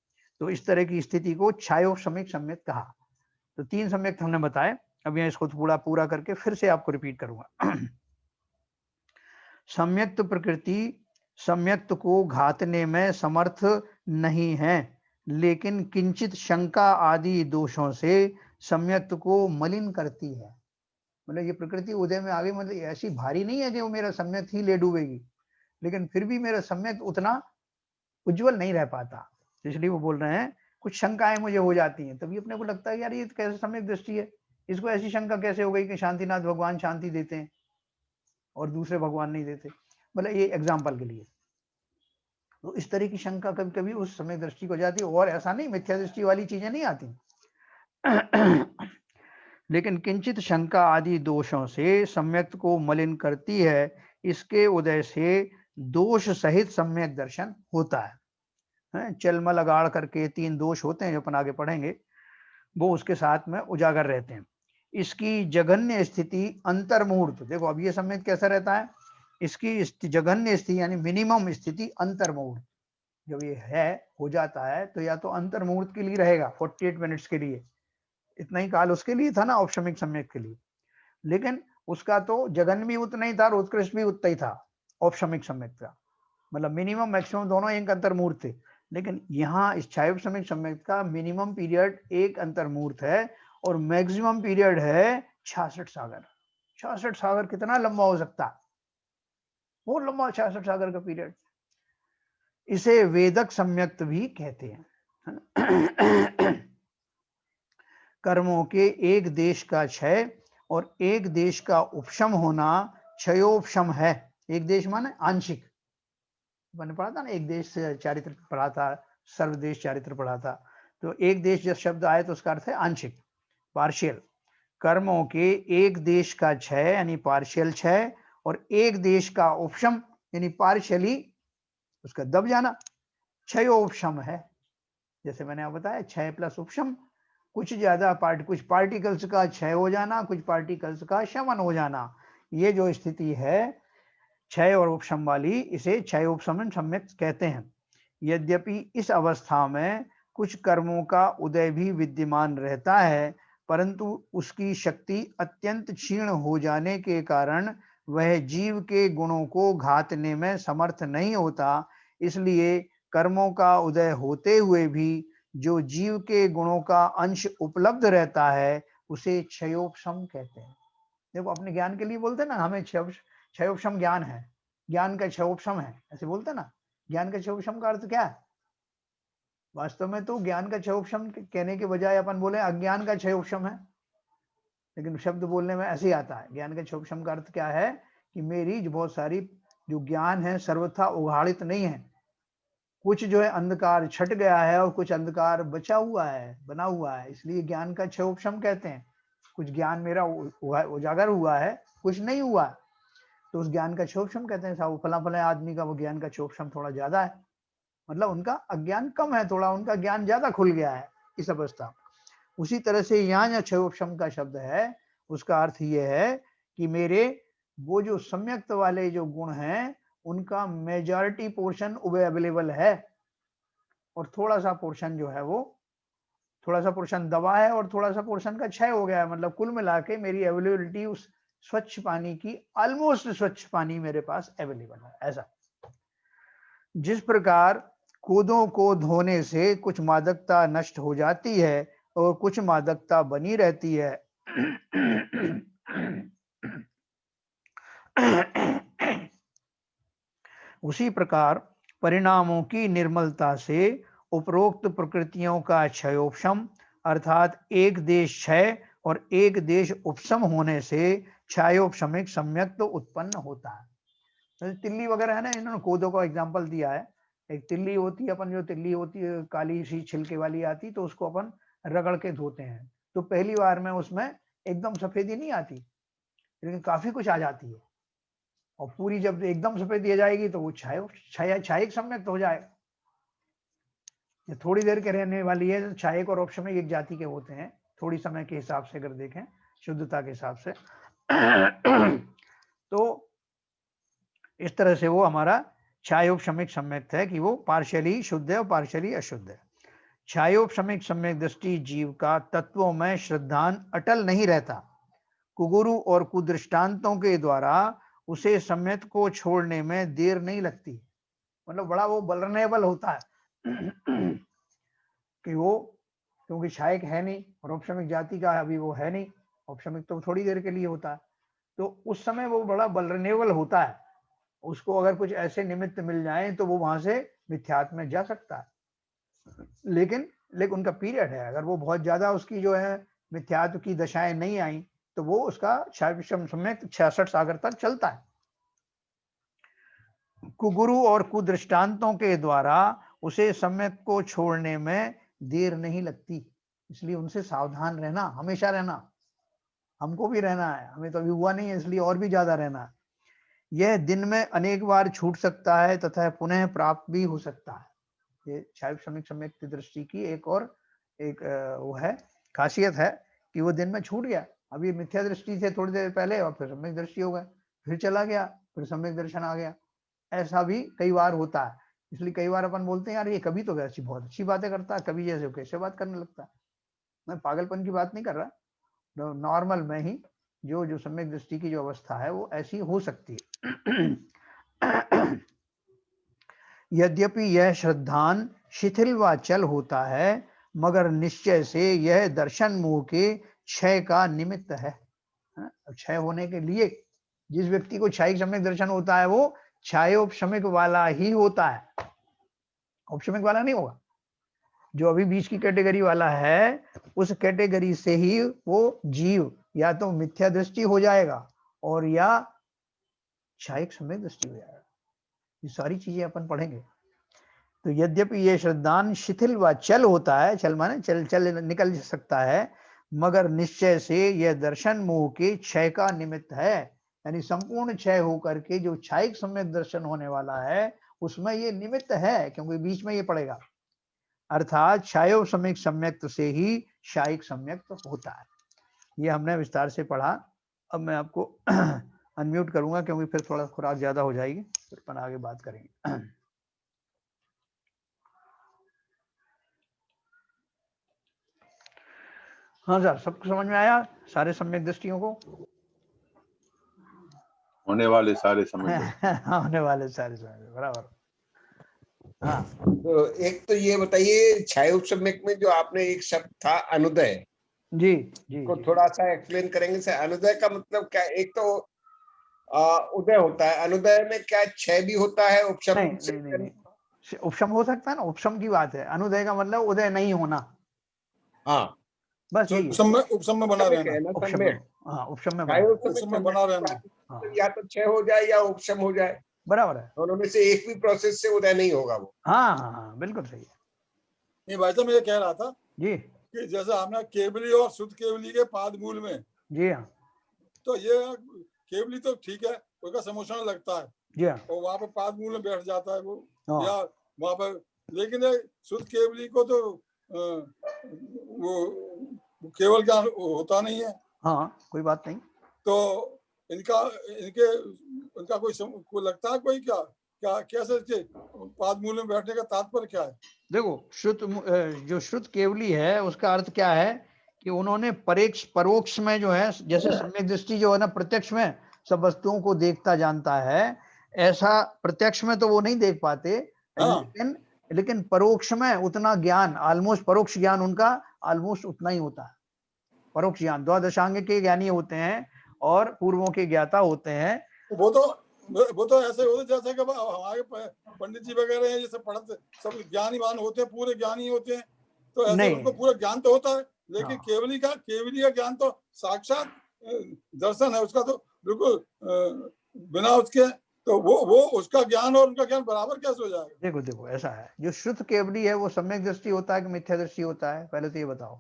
तो इस तरह की स्थिति को क्षयोपशमिक सम्यक कहा। तो 3 सम्यक हमने बताए, अब यहाँ इसको पूरा करके फिर से आपको रिपीट करूंगा। सम्यक्त प्रकृति सम्यक्त को घातने में समर्थ नहीं है, लेकिन किंचित शंका आदि दोषों से सम्यक्त को मलिन करती है। मतलब ये प्रकृति उदय में आ गई, मतलब ऐसी भारी नहीं है कि वो मेरा सम्यक्त ही ले डूबेगी, लेकिन फिर भी मेरा सम्यक्त उतना उज्जवल नहीं रह पाता। इसलिए वो बोल रहे हैं कुछ शंकाएं मुझे हो जाती हैं, तभी अपने को लगता है यार ये कैसे सम्यक दृष्टि है, इसको ऐसी शंका कैसे हो गई कि शांतिनाथ भगवान शांति देते हैं और दूसरे भगवान नहीं देते। मतलब ये एग्जाम्पल के लिए, तो इस तरह की शंका कभी कभी उस समय दृष्टि को जाती है, और ऐसा नहीं मिथ्या दृष्टि वाली चीजें नहीं आती। लेकिन किंचित शंका आदि दोषों से सम्यक्त को मलिन करती है, इसके उदय से दोष सहित सम्यक दर्शन होता है। चलमल अगाड़ करके 3 दोष होते हैं जो अपन आगे पढ़ेंगे, वो उसके साथ में उजागर रहते हैं। इसकी जघन्य स्थिति अंतर्मुहूर्त, देखो अब ये सम्यक कैसा रहता है, इसकी जघन्य स्थिति यानी मिनिमम स्थिति अंतर्मुहूर्त, जब ये है हो जाता है तो या तो अंतर्मुहूर्त के लिए रहेगा 48 मिनट्स के लिए, इतना ही काल उसके लिए था ना औपशमिक सम्यक के लिए, लेकिन उसका तो जघन्य भी उतना ही था और उत्कृष्ट भी उतना ही था औपशमिक सम्यक का, मतलब मिनिमम मैक्सिमम दोनों एक अंतर्मुहूर्त थे। लेकिन यहाँ इस छायोपशमिक सम्यक का मिनिमम पीरियड एक अंतर्मुहूर्त है और मैक्सिमम पीरियड है 66 सागर। 66 सागर कितना लंबा हो सकता है, बहुत लंबा 66 सागर का पीरियड। इसे वेदक सम्यक्त भी कहते हैं। कर्मों के एक देश का क्षय और एक देश का उपशम होना क्षयोपशम है। एक देश माने आंशिक, मैंने पढ़ा था ना, एक देश चारित्र पढ़ा था, सर्वदेश चारित्र पढ़ा था। तो एक देश जब शब्द आए तो उसका अर्थ है आंशिक, पार्शियल। कर्मों के एक देश का क्षय यानी पार्शियल क्षय और एक देश का उपशम यानी पार्शियली उसका दब जाना, क्षयोपशम है। जैसे मैंने आपको बताया क्षय प्लस उपशम, कुछ ज्यादा कुछ पार्टिकल्स का क्षय हो जाना, कुछ पार्टिकल्स का शमन हो जाना, ये जो स्थिति है क्षय और उपशम वाली, इसे क्षय उपशमन सम्यक कहते हैं। यद्यपि इस अवस्था में कुछ कर्मों का उदय भी विद्यमान रहता है, परंतु उसकी शक्ति अत्यंत क्षीण हो जाने के कारण वह जीव के गुणों को घातने में समर्थ नहीं होता। इसलिए कर्मों का उदय होते हुए भी जो जीव के गुणों का अंश उपलब्ध रहता है उसे क्षयोपशम कहते हैं। देखो अपने ज्ञान के लिए बोलते हैं ना, हमें क्षयोपशम ज्ञान है, ज्ञान का क्षयोपशम है, ऐसे बोलते हैं ना। ज्ञान का क्षयोपशम का अर्थ क्या है? वास्तव में तो ज्ञान का क्षयोपशम कहने के बजाय अपन बोले अज्ञान का क्षयोपशम है, लेकिन शब्द बोलने में ऐसे ही आता है। ज्ञान के क्षयोपशम का अर्थ क्या है कि मेरी जो बहुत सारी जो ज्ञान है सर्वथा उघाड़ित नहीं है, कुछ जो है अंधकार छट गया है और कुछ अंधकार बचा हुआ है, बना हुआ है, इसलिए ज्ञान का क्षयोपशम कहते हैं। कुछ ज्ञान मेरा उजागर हुआ है, कुछ नहीं हुआ, तो उस ज्ञान का क्षयोपशम कहते हैं। साहब फला फला आदमी का वो ज्ञान का क्षयोपशम थोड़ा ज्यादा है, मतलब उनका अज्ञान कम है, थोड़ा उनका ज्ञान ज्यादा खुल गया है इस अवस्था। उसी तरह से यहाँ जो क्षयोपशम का शब्द है उसका अर्थ ये है कि मेरे वो जो सम्यक्त वाले जो गुण हैं उनका मेजॉरिटी पोर्शन अवेलेबल है, और थोड़ा सा पोर्शन जो है वो, थोड़ा सा पोर्शन दबा है और थोड़ा सा पोर्शन का क्षय हो गया है, मतलब कुल मिला के मेरी अवेलेबिलिटी उस स्वच्छ पानी की ऑलमोस्ट स्वच्छ पानी मेरे पास अवेलेबल है। ऐसा जिस प्रकार कोदों को धोने से कुछ मादकता नष्ट हो जाती है और कुछ मादकता बनी रहती है, उसी प्रकार परिणामों की निर्मलता से उपरोक्त प्रकृतियों का क्षयोपशम अर्थात एक देश क्षय और एक देश उपशम होने से क्षयोपशमिक सम्यक तो उत्पन्न होता है। तो तिल्ली वगैरह है ना, इन्होंने कोदो का एग्जांपल दिया है। एक तिल्ली होती है, अपन जो तिल्ली होती है काली सी छिलके वाली आती, तो उसको अपन रगड़ के धोते हैं, तो पहली बार में उसमें एकदम सफेदी नहीं आती, लेकिन काफी कुछ आ जाती है, और पूरी जब एकदम सफेद हो जाएगी तो वो क्षयिक सम्यक हो जाएगा। ये थोड़ी देर के रहने वाली है, क्षयिक और औपशमिक एक जाति के होते हैं, थोड़ी समय के हिसाब से अगर देखें, शुद्धता के हिसाब से। तो इस तरह से वो हमारा क्षयोपशमिक सम्यक है कि वो पार्शियली शुद्ध है और पार्शियली अशुद्ध है। क्षयोपशमिक सम्यक दृष्टि जीव का तत्वों में श्रद्धान अटल नहीं रहता, कुगुरु और कुदृष्टांतों के द्वारा उसे सम्यक को छोड़ने में देर नहीं लगती, मतलब बड़ा वो वल्नरेबल होता है कि वो, क्योंकि क्षयिक है नहीं और औपशमिक जाति का अभी वो है नहीं, औपशमिक तो थोड़ी देर के लिए होता है, तो उस समय वो बड़ा वल्नरेबल होता है, उसको अगर कुछ ऐसे निमित्त मिल जाए तो वो वहां से मिथ्यात्व में जा सकता है। लेकिन उनका पीरियड है, अगर वो बहुत ज्यादा उसकी जो है मिथ्यात्व की दशाएं नहीं आई तो वो उसका क्षयोपशम सम्यक 66 सागर तक चलता है। कुगुरु और कुदृष्टांतों के द्वारा उसे सम्यक को छोड़ने में देर नहीं लगती, इसलिए उनसे सावधान रहना, हमेशा रहना, हमको भी रहना है, हमें तो अभी हुआ नहीं है इसलिए और भी ज्यादा रहना है। यह दिन में अनेक बार छूट सकता है तथा पुनः प्राप्त भी हो सकता है। ये क्षयोपशमिक सम्यक की दृष्टि की एक और एक वो है, खासियत है कि वो दिन में छूट गया, अभी मिथ्या दृष्टि थे थोड़ी देर पहले और फिर सम्यक दृष्टि हो गया, फिर चला गया, फिर सम्यक दर्शन आ गया, ऐसा भी कई बार होता है। इसलिए कई बार अपन बोलते हैं यार ये कभी तो वैसी बहुत अच्छी बातें करता है, कभी जैसे कैसे बात करने लगता है। मैं पागलपन की बात नहीं कर रहा, नॉर्मल में ही जो जो सम्यक दृष्टि की जो अवस्था है वो ऐसी हो सकती है। यद्यपि यह श्रद्धान शिथिल व चल होता है, मगर निश्चय से यह दर्शन मोह के क्षय का निमित्त है। क्षय होने के लिए जिस व्यक्ति को क्षयिक सम्यक दर्शन होता है वो क्षयोपशमिक वाला ही होता है, औपशमिक वाला नहीं होगा। जो अभी बीच की कैटेगरी वाला है उस कैटेगरी से ही वो जीव या तो मिथ्या दृष्टि हो जाएगा और या क्षयिक सम्यक दृष्टि हो जाएगा। ये सारी चीजें अपन पढ़ेंगे। तो यद्यपि ये श्रद्धान शिथिल व चल होता है, चल माने चल निकल सकता है, मगर निश्चय से यह दर्शन मोह के क्षय का निमित्त है, यानी संपूर्ण क्षय होकर के जो क्षयिक सम्यक दर्शन होने वाला है उसमें ये निमित्त है, क्योंकि बीच में ये पड़ेगा, अर्थात क्षयोपशमिक सम्यक्त से ही क्षयिक सम्यक्त होता है। ये हमने विस्तार से पढ़ा। अब मैं आपको अनम्यूट करूंगा क्योंकि फिर थोड़ा खुराक ज्यादा हो जाएगी, फिर अपन आगे बात करेंगे। हाँ सर, सबको समझ में आया, सारे सम्यक दृष्टियों को? होने वाले सारे समझ लो। होने वाले सारे समझ, बराबर। हाँ तो एक तो ये बताइए क्षयोपशमिक में जो आपने एक शब्द था अनुदय, जी जी को जी। थोड़ा सा एक्सप्लेन करेंगे सर? अनुदय का मतलब क्या? एक तो उदय होता है, अनुदय में क्या क्षय भी होता है? उपशम नहीं नहीं नहीं नहीं, उपशम हो सकता है ना, उपशम की बात है, अनुदय का मतलब उदय नहीं होना। हाँ, बस यही है, उपशम में बना रहना, उपशम में, हाँ उपशम में बना, उपशम में बना रहना। हाँ या तो क्षय हो जाए या उपशम हो जाए, बराबर है। दोनों में से एक भी प्रोसेस से उदय नहीं होगा वो। हाँ हाँ हाँ बिल्कुल सही है नहीं भाई साहब, मैं ये कह रहा था जी। कि जैसे हमने केवली और शुद्ध केवली के पाद मूल में, जी हाँ तो ये केवली तो ठीक है, उसका समोषण लगता है जी हाँ और वहां पर पाद मूल में बैठ जाता है वो, हाँ। या वहां पर, लेकिन शुद्ध केवली को तो वो केवल ज्ञान होता नहीं है। हाँ कोई बात नहीं। तो इनका कोई लगता है कोई क्या क्या कैसे पाद मूल में बैठने का तात्पर्य क्या है? देखो जो श्रुत केवली है उसका अर्थ क्या है कि उन्होंने परोक्ष में जो है, जैसे सम्यक दृष्टि जो है ना प्रत्यक्ष में सब वस्तुओं को देखता जानता है, ऐसा प्रत्यक्ष में तो वो नहीं देख पाते, हाँ। लेकिन परोक्ष में उतना ज्ञान, ऑलमोस्ट परोक्ष ज्ञान उनका ऑलमोस्ट उतना ही होता है। परोक्ष ज्ञान द्वादशांग के ज्ञानी होते हैं और पूर्वों के ज्ञाता होते हैं। वो तो ऐसे होते जैसे कि हमारे पंडित जी वगैरह हैं, जैसे पढ़ते सब ज्ञानीवान होते हैं, पूरे ज्ञानी होते हैं, तो ऐसे नहीं। उनको पूरा ज्ञान तो होता है, लेकिन हाँ। केवली का ज्ञान तो साक्षात दर्शन है उसका, तो बिल्कुल बिना उसके तो वो उसका ज्ञान और उनका ज्ञान बराबर कैसे हो जाएगा? देखो ऐसा है, जो शुद्ध केवली है वो सम्यक दृष्टि होता है कि मिथ्या दृष्टि होता है, पहले तो ये बताओ।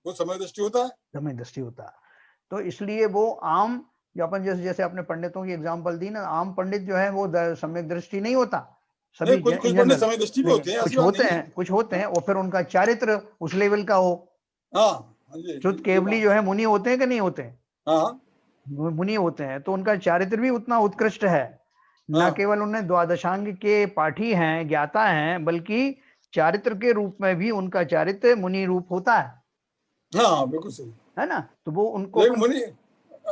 वो समय दृष्टि होता है। समय दृष्टि होता है, तो इसलिए वो आम जो अपन जैसे अपने पंडितों की एग्जांपल दी ना, आम पंडित जो है वो सम्यक दृष्टि नहीं होता, सभी कुछ पंडित समय दृष्टि भी होते हैं, कुछ होते हैं और फिर उनका चारित्र उस लेवल का हो। शुद्ध केवली जो है मुनि होते हैं कि नहीं होते हैं? हाँ, मुनि होते हैं, तो उनका चारित्र भी उतना उत्कृष्ट है। न केवल उन्हें द्वादशांग के पाठी हैं, ज्ञाता हैं, बल्कि चारित्र के रूप में भी उनका चारित्र मुनि रूप होता है। हाँ, बिल्कुल सही है ना? तो वो उनको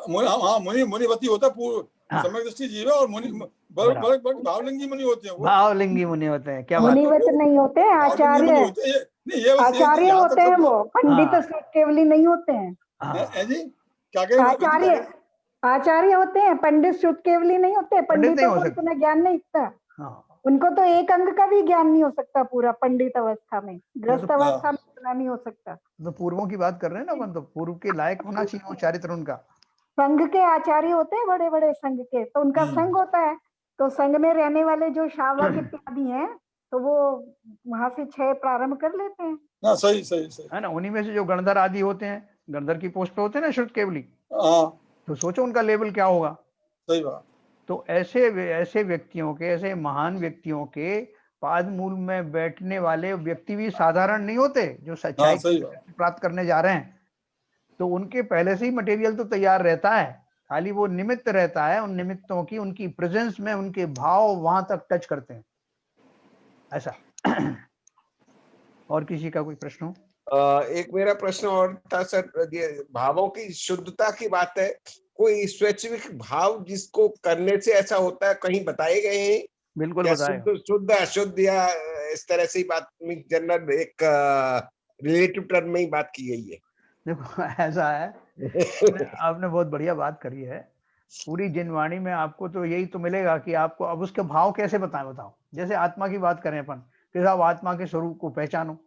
मुनिवती होता है, समय दृष्टि जीव है, और भावलिंगी मुनि होते हैं। भावलिंगी मुनि होते हैं, क्या बात? मुनिवत नहीं होते, आचार्य आचार्य होते हैं वो, पंडित केवली नहीं होते हैं। जी क्या कह रहे हैं? आचार्य होते हैं, पंडित शुद्ध केवली नहीं होते। पंडितों को इतना ज्ञान नहीं था, उनको तो एक अंग का भी ज्ञान नहीं हो सकता पूरा पंडित अवस्था में, गृहस्थ अवस्था में इतना नहीं हो सकता। तो पूर्वों की बात कर रहे हैं ना अपन, तो पूर्व के लायक होना चाहिए वो चारित्र उनका। संघ के आचार्य होते हैं, बड़े बड़े संघ के, तो उनका संघ होता है, तो संघ में रहने वाले जो शावक इत्यादि हैं, तो वो वहां से 6 प्रारंभ कर लेते हैं। हाँ, सही है ना। उन्हीं में से जो गणधर आदि होते हैं, गणधर की पोस्ट पे होते हैं ना शुद्ध केवली, तो सोचो उनका लेवल क्या होगा। सही बात। तो ऐसे व्यक्तियों के, ऐसे महान व्यक्तियों के पाद मूल में बैठने वाले व्यक्ति भी साधारण नहीं होते, जो सच्चाई प्राप्त करने जा रहे हैं। तो उनके पहले से ही मटेरियल तो तैयार रहता है, खाली वो निमित्त रहता है, उन निमित्तों की उनकी प्रेजेंस में उनके भाव वहां तक टच करते हैं, ऐसा। और किसी का कोई प्रश्न हो? एक मेरा प्रश्न और था सर, भावों की शुद्धता की बात है, कोई स्पेसिफिक भाव जिसको करने से ऐसा होता है, कहीं बताए गए हैं? बिल्कुल बताए। शुद्ध अशुद्ध या इस तरह से बात जनरल एक रिलेटिव टर्म में ही बात की गई है? देखो ऐसा है, आपने बहुत बढ़िया बात करी है। पूरी जिनवाणी में आपको तो यही तो मिलेगा कि आपको अब उसके भाव कैसे बताओ। जैसे आत्मा की बात करें अपन, कि साहब आत्मा के स्वरूप को पहचानो,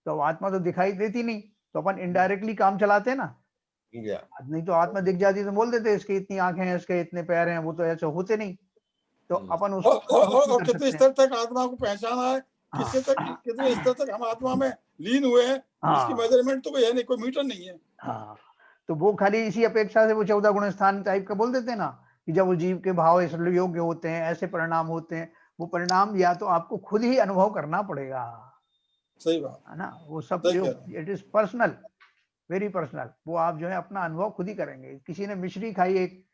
तो आत्मा तो दिखाई देती नहीं, तो अपन इनडायरेक्टली काम चलाते हैं ना। नहीं तो आत्मा दिख जाती तो बोल देते इसकी इतनी आंखें हैं, इसके इतने पैर हैं, वो तो ऐसे होते नहीं। तो अपन उसको कितने स्तर तक आत्मा को पहचाना है, कितने स्तर तक हम आत्मा में लीन हुए हैं, इसकी मेजरमेंट तो कोई है नहीं, कोई मीटर नहीं है। हाँ, तो वो खाली इसी अपेक्षा से वो 14 गुण स्थान टाइप का बोल देते हैं ना, कि जब वो जीव के भाव इस योग्य होते हैं, ऐसे परिणाम होते हैं। वो परिणाम या तो आपको खुद ही अनुभव करना पड़ेगा। सही बात है ना, वो सब it is personal, very personal. वो आप जो है अपना अनुभव खुद ही करेंगे। किसी ने मिश्री खाई एक,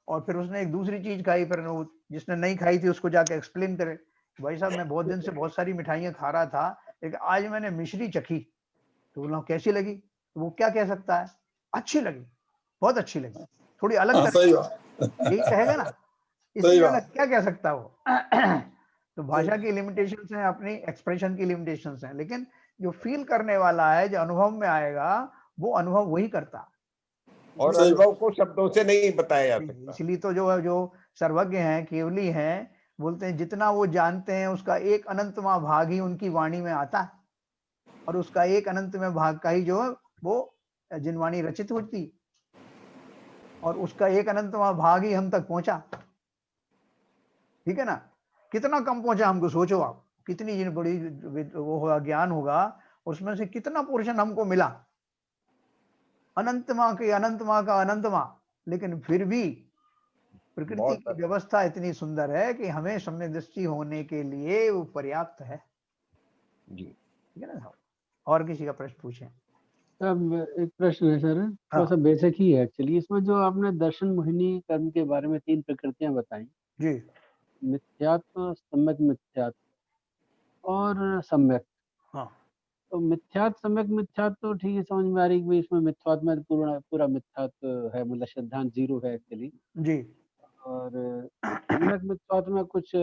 और फिर उसने एक दूसरी चीज खाई, फिर वो जिसने नहीं खाई थी उसको जाके एक्सप्लेन करे, भाई साहब मैं बहुत दिन से बहुत सारी मिठाइयाँ खा रहा था, लेकिन आज मैंने मिश्री चखी, तो बोला कैसी लगी? तो वो क्या कह सकता है? अच्छी लगी, बहुत अच्छी लगी, थोड़ी अलग तरह, यही कहेगा ना। इससे अलग क्या कह सकता है वो? तो भाषा की लिमिटेशंस हैं, अपनी एक्सप्रेशन की लिमिटेशंस हैं, लेकिन जो फील करने वाला है, जो अनुभव में आएगा, वो अनुभव वही करता। और अनुभव को शब्दों से नहीं बताया जा सकता। इसलिए तो जो सर्वज्ञ हैं, केवली हैं, बोलते हैं जितना वो जानते हैं उसका एक अनंतवां भाग ही उनकी वाणी में आता है, और उसका एक अनंतवां भाग का ही जो है वो जिनवाणी रचित होती, और उसका एक अनंतवां भाग ही हम तक पहुंचा। ठीक है ना? कितना कम पहुंचा हमको, सोचो आप, कितनी बड़ी वो होगा, ज्ञान होगा, उसमें से कितना पोर्शन हमको मिला, अनंतमा के अनंतमा का अनंतमा। लेकिन फिर भी प्रकृति की व्यवस्था इतनी सुंदर है कि हमें सम्यक दृष्टि होने के लिए वो पर्याप्त है जी। ठीक है ना? और किसी का प्रश्न पूछें। अब एक प्रश्न है सर, थोड़ा सा बेसिक ही है एक्चुअली। इसमें जो आपने दर्शन मोहिनी कर्म के बारे में 3 प्रकृतियां बताई जी, मिथ्यात्व, सम्यक मिथ्यात्व और सम्यक, तो मिथ्यात्व सम्यक मिथ्यात्व तो ठीक है, समझ में आ रही है कि इसमें मिथ्यात्व में पूरा पूरा मिथ्यात्व है, मतलब सिद्धांत जीरो है एक्चुअली। जी। और सम्यक मिथ्यात्व में कुछ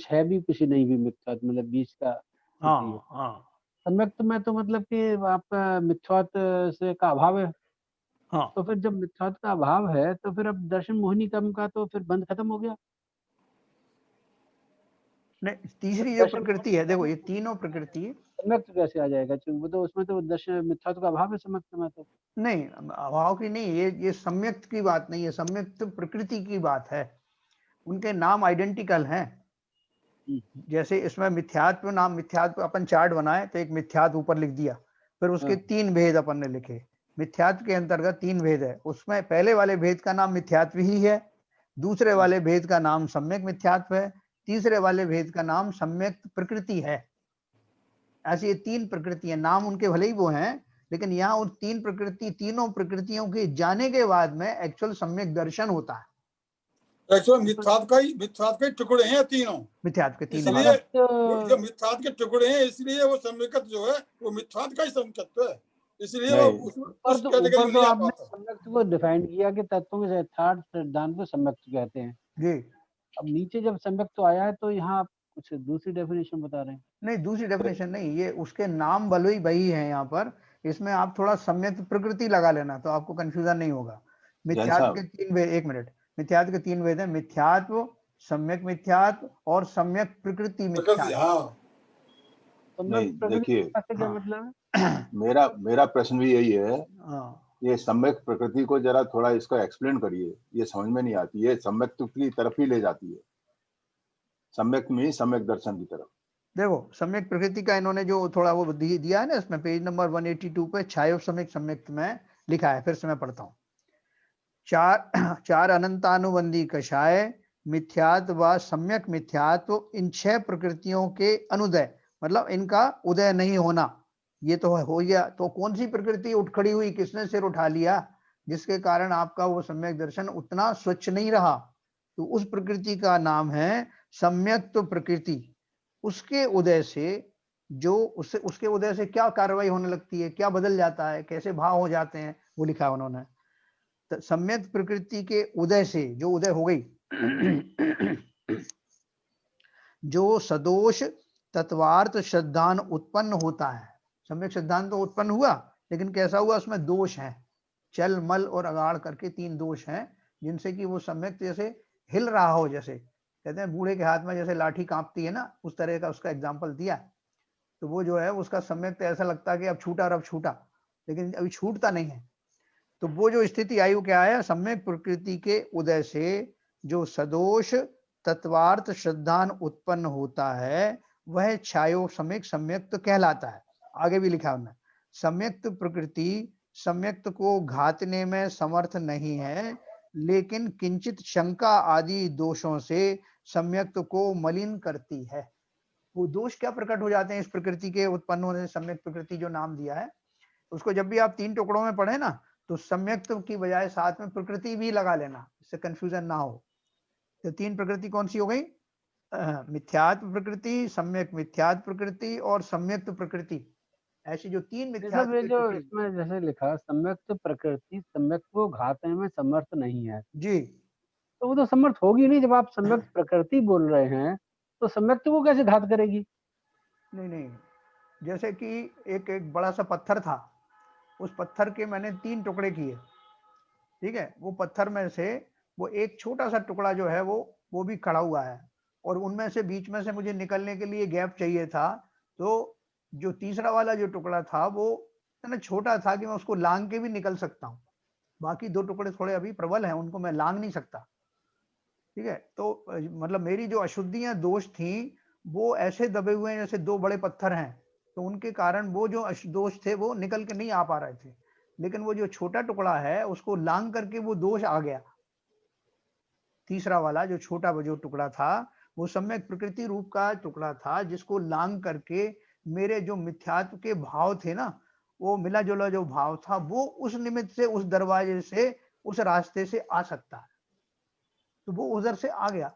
है भी, कुछ नहीं भी मिथ्यात्व, मतलब बीच का स्थिति है। हाँ सम्यक में तो मतलब कि आपका मिथ्यात्व से का अभाव है। हाँ। तो फिर जब मिथ्यात्व का अभाव है तो फिर अब दर्शन मोहिनी कर्म का तो फिर बंद खत्म हो गया। नहीं, तीसरी जो दर्शन प्रकृति है, देखो ये तीनों प्रकृति सम्यक कैसे आ जाएगा, क्योंकि वो तो उसमें तो दर्शन मिथ्यात्व का अभाव है सम्यक में तो। नहीं, अभाव की नहीं, ये सम्यक्त की बात नहीं है, सम्यक्त प्रकृति की बात है। उनके नाम आइडेंटिकल हैं। जैसे इसमें मिथ्यात्व नाम, मिथ्यात्व अपन चार्ट बनाए तो एक मिथ्यात्व ऊपर लिख दिया, फिर उसके 3 भेद अपन ने लिखे। मिथ्यात्व के अंतर्गत 3 भेद है, उसमें पहले वाले भेद का नाम मिथ्यात्व ही है, दूसरे वाले भेद का नाम सम्यक मिथ्यात्व है, तीसरे वाले भेद का नाम सम्यक प्रकृति है। ऐसी ये 3 प्रकृतियां, नाम उनके भले ही वो हैं, लेकिन यहाँ उन 3 प्रकृति, तीनों प्रकृतियों के जाने के बाद में एक्चुअल सम्यक दर्शन होता है। एक्चुअली मिथ्यात्व के टुकड़े हैं तीनों, मिथ्यात्व के 3 इसलिए जो मिथ्यात्व के टुकड़े हैं, इसलिए वो सम्यकत्व जो है वो मिथ्यात्व का ही सम्यकत्व है, इसलिए वो उस कैटेगरी में नहीं आ पाता। सम्यक्त्व को डिफाइन किया कि तत्वों के यथार्थ सिद्धांत को सम्यक्त्व कहते हैं जी। अब नीचे जब सम्यक्त्व आया है तो यहाँ आप कुछ दूसरी डेफिनेशन बता रहे हैं। नहीं, दूसरी डेफिनेशन नहीं, ये उसके नाम भले ही वही है यहाँ पर, इसमें आप थोड़ा सम्यक प्रकृति लगा लेना तो आपको कंफ्यूजन नहीं होगा। मिथ्यात्व के 3 भेद, 1 मिनट, मिथ्यात्व के 3 भेद है, मिथ्यात्व, सम्यक मिथ्यात्व और सम्यक प्रकृति मिथ्यात्व। नहीं, देखिए, मतलब मेरा प्रश्न भी यही है, ये सम्यक प्रकृति को जरा थोड़ा इसका एक्सप्लेन करिए, ये समझ में नहीं आती है, सम्यक की तरफ ही ले जाती है, सम्यक में सम्यक दर्शन की तरफ। देखो सम्यक प्रकृति का इन्होंने जो थोड़ा वो दिया है ना, इसमें पेज नंबर 182 पे छायो सम्यक सम्यक में लिखा है, फिर से मैं पढ़ता हूँ। चार अनंतानुबंधी कषाय, मिथ्यात्व व सम्यक मिथ्यात्व, इन 6 प्रकृतियों के अनुदय, मतलब इनका उदय नहीं होना, ये तो हो गया। तो कौन सी प्रकृति उठ खड़ी हुई, किसने सिर उठा लिया, जिसके कारण आपका वो सम्यक दर्शन उतना स्वच्छ नहीं रहा, तो उस प्रकृति का नाम है सम्यक्त प्रकृति। उसके उदय से जो उसके उदय से क्या कार्रवाई होने लगती है, क्या बदल जाता है, कैसे भाव हो जाते हैं, वो लिखा है उन्होंने। तो सम्यक प्रकृति के उदय से, जो उदय हो गई, जो सदोष तत्वार्थ श्रद्धान उत्पन्न होता है, सम्यक सिद्धांत तो उत्पन्न हुआ, लेकिन कैसा हुआ, उसमें दोष हैं, चल मल और अगाड़ करके 3 दोष हैं, जिनसे कि वो सम्यक जैसे हिल रहा हो, जैसे कहते हैं बूढ़े के हाथ में जैसे लाठी कांपती है ना, उस तरह का उसका एग्जाम्पल दिया। तो वो जो है उसका सम्यक तो ऐसा लगता है कि अब छूटा और अब छूटा, लेकिन अभी छूटता नहीं है। तो वो जो स्थिति आई वो क्या है, सम्यक प्रकृति के उदय से जो सदोष तत्वार्थ श्रद्धान उत्पन्न होता है, वह छायो सम्यक सम्यक्त कहलाता है। आगे भी लिखा उन्होंने, सम्यक्त प्रकृति सम्यक्त को घातने में समर्थ नहीं है, लेकिन किंचित शंका आदि दोषों से सम्यक्त को मलिन करती है। वो दोष क्या प्रकट हो जाते हैं इस प्रकृति के उत्पन्न होने से, सम्यक प्रकृति जो नाम दिया है उसको जब भी आप 3 टुकड़ों में पढ़े ना, तो सम्यक्त की बजाय साथ में प्रकृति भी लगा लेना, इससे कंफ्यूजन ना हो। तो 3 प्रकृति कौन सी हो गई, मिथ्यात्व प्रकृति, सम्यक मिथ्यात्व प्रकृति और सम्यक्त प्रकृति। ऐसी जो 3 मिथ्यात्व जो इसमें जैसे लिखा सम्यक्त प्रकृति सम्यक्त को घातने में समर्थ नहीं है जी, तो वो तो समर्थ होगी नहीं। जब आप सम्यक्त प्रकृति बोल रहे हैं तो सम्यक्त को कैसे घात करेगी? नहीं, जैसे कि एक बड़ा सा पत्थर था, उस पत्थर के मैंने 3 टुकड़े किए, ठीक है, वो पत्थर में से वो एक छोटा सा टुकड़ा जो है वो भी खड़ा हुआ है, और उनमें से बीच में से मुझे निकलने के लिए गैप चाहिए था। तो जो तीसरा वाला जो टुकड़ा था वो इतना छोटा था कि मैं उसको लांग के भी निकल सकता हूँ, बाकी 2 टुकड़े थोड़े अभी प्रबल हैं, उनको मैं लांग नहीं सकता, ठीक है। तो मतलब मेरी जो अशुद्धियां दोष थी वो ऐसे दबे हुए हैं जैसे 2 बड़े पत्थर हैं, तो उनके कारण वो जो दोष थे वो निकल के नहीं आ पा रहे थे, लेकिन वो जो छोटा टुकड़ा है उसको लांग करके वो दोष आ गया। तीसरा वाला जो छोटा जो टुकड़ा था वो सम्यक प्रकृति रूप का टुकड़ा था, जिसको लांग करके मेरे जो मिथ्यात्व के भाव थे ना, वो मिला जुला जो भाव था, वो उस निमित्त से उस दरवाजे से उस रास्ते से आ सकता है। तो वो उधर से आ गया,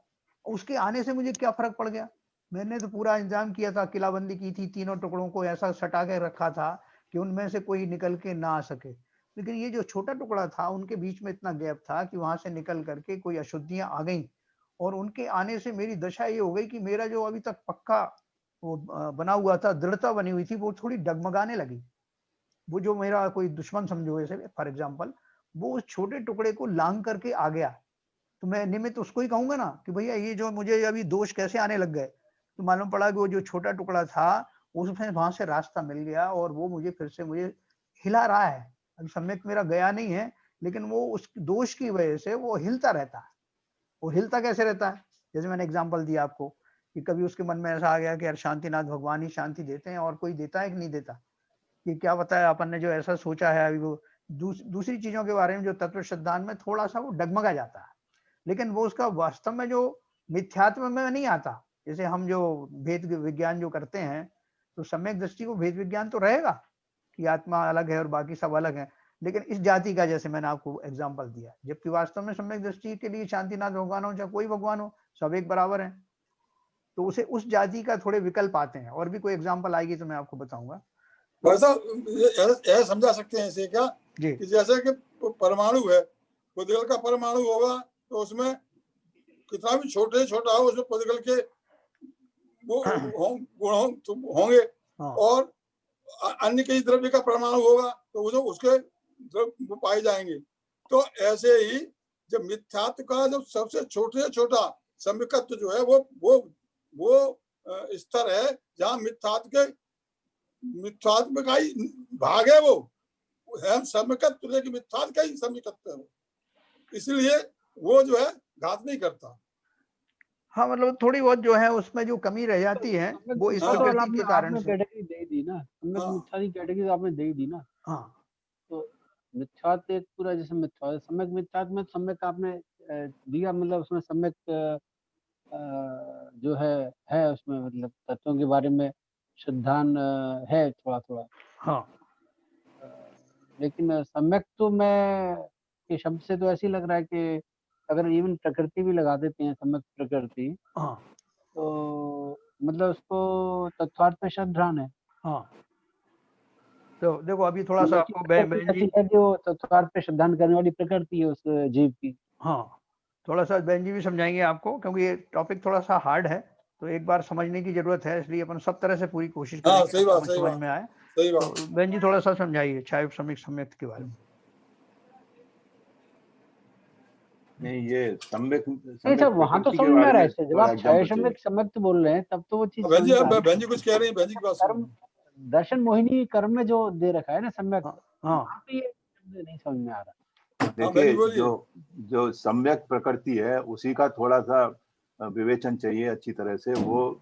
उसके आने से मुझे क्या फर्क पड़ गया, मैंने तो पूरा इंतजाम किया था, किलाबंदी की थी, तीनों टुकड़ों को ऐसा सटा के रखा था कि उनमें से कोई निकल के ना आ सके। लेकिन ये जो छोटा टुकड़ा था, उनके बीच में इतना गैप था कि वहां से निकल करके कोई अशुद्धियां आ गई, और उनके आने से मेरी दशा ये हो गई कि मेरा जो अभी तक पक्का वो बना हुआ था, दृढ़ता बनी हुई थी, वो थोड़ी डगमगाने लगी। वो जो मेरा कोई दुश्मन समझो ऐसे फॉर एग्जाम्पल, वो उस छोटे टुकड़े को लांग करके आ गया, तो मैं निमित्त उसको ही कहूंगा ना कि भैया ये जो मुझे अभी दोष कैसे आने लग गए। तो मालूम पड़ा कि वो जो छोटा टुकड़ा था, उसमें वहां से रास्ता मिल गया, और वो मुझे फिर से मुझे हिला रहा है। अभी सम्यक मेरा गया नहीं है, लेकिन वो उस दोष की वजह से वो हिलता रहता है। वो हिलता कैसे रहता है, जैसे मैंने एग्जाम्पल दिया आपको कि कभी उसके मन में ऐसा आ गया कि यार शांतिनाथ भगवान ही शांति देते हैं, और कोई देता है कि नहीं देता, कि क्या बताया अपन ने जो ऐसा सोचा है अभी, वो दूसरी चीजों के बारे में जो तत्व सिद्धांत में थोड़ा सा वो डगमगा जाता है, लेकिन वो उसका वास्तव में जो मिथ्यात्व में नहीं आता। जैसे हम जो भेद विज्ञान जो करते हैं, तो सम्यक दृष्टि को भेद विज्ञान तो रहेगा कि आत्मा अलग है और बाकी सब अलग है, लेकिन इस जाति का जैसे मैंने आपको एग्जांपल दिया, जबकि वास्तव में सम्यक दृष्टि के लिए शांतिनाथ भगवान हो चाहे कोई भगवान हो, सब एक बराबर है। तो उसे उस जाति का थोड़े विकल्प आते हैं, और भी कोई एग्जांपल आएगी तो मैं आपको बताऊंगा। वैसा यह समझा सकते हैं इसे क्या जी, कि जैसे कि परमाणु है, पुद्गल का परमाणु होगा तो उसमें कितना भी छोटा हो, उसमें पुद्गल के वो गुण होंगे, और अन्य कई द्रव्य का परमाणु होगा तो उसके द्रव्य पाए जाएंगे। तो ऐसे ही जब मिथ्यात्व का जब सबसे छोटे से छोटा सम्यकत्व जो है वो स्तर है जहाँ मिथ्यात्व का ही भाग है, वो है सम्यकत्व, लेकिन मिथ्यात्व का ही सम्यकत्व है वो, इसलिए वो जो है घात नहीं करता। हाँ, मतलब थोड़ी बहुत जो है उसमें जो कमी रह जाती है वो इस प्रकृति के कारण से। कैटेगरी दे दी ना, मिथ्या की कैटेगरी आपने दे दी ना। हाँ, तो मिथ्यात्व एक पूरा जैसे मिथ्या सम्यक मिथ्यात्व में सम्यक आपने दिया, मतलब उसमें सम्यक जो है उसमें मतलब तत्वों के बारे में सिद्धांत है थोड़ा थोड़ा। हाँ, लेकिन सम्यक तो मैं के शब्द से तो ऐसे ही लग रहा है कि अगर इवन प्रकृति भी लगा देते हैं सम्यक प्रकृति, हाँ, तो मतलब उसको तत्वार्थ में श्रद्धान है। हाँ, तो देखो अभी थोड़ा सा आपको बहन जी, जो तत्वार्थ पे श्रद्धान करने वाली प्रकृति है उस जीव की। हाँ, थोड़ा सा बहन जी भी समझाएंगे आपको, क्योंकि ये टॉपिक थोड़ा सा हार्ड है, तो एक बार समझने की जरूरत है, इसलिए अपन सब तरह से पूरी कोशिश करेंगे सही बात, समझ में आए। सही तो बात। बहन जी थोड़ा सा समझाइए छाया सम्यक के बारे में। नहीं, ये सम्यक वहां तो समझ में आ रहा है, जब आप छाया सम्यक बोल रहे हैं तब तो वो चीज बहन जी कुछ कह रही है, बहन जी की बात कर्म दर्शन मोहिनी कर्म में जो दे रखा है ना सम्यक, हाँ, ये नहीं समझ में आ रहा। देखिए जो सम्यक प्रकृति है उसी का थोड़ा सा विवेचन चाहिए अच्छी तरह से। वो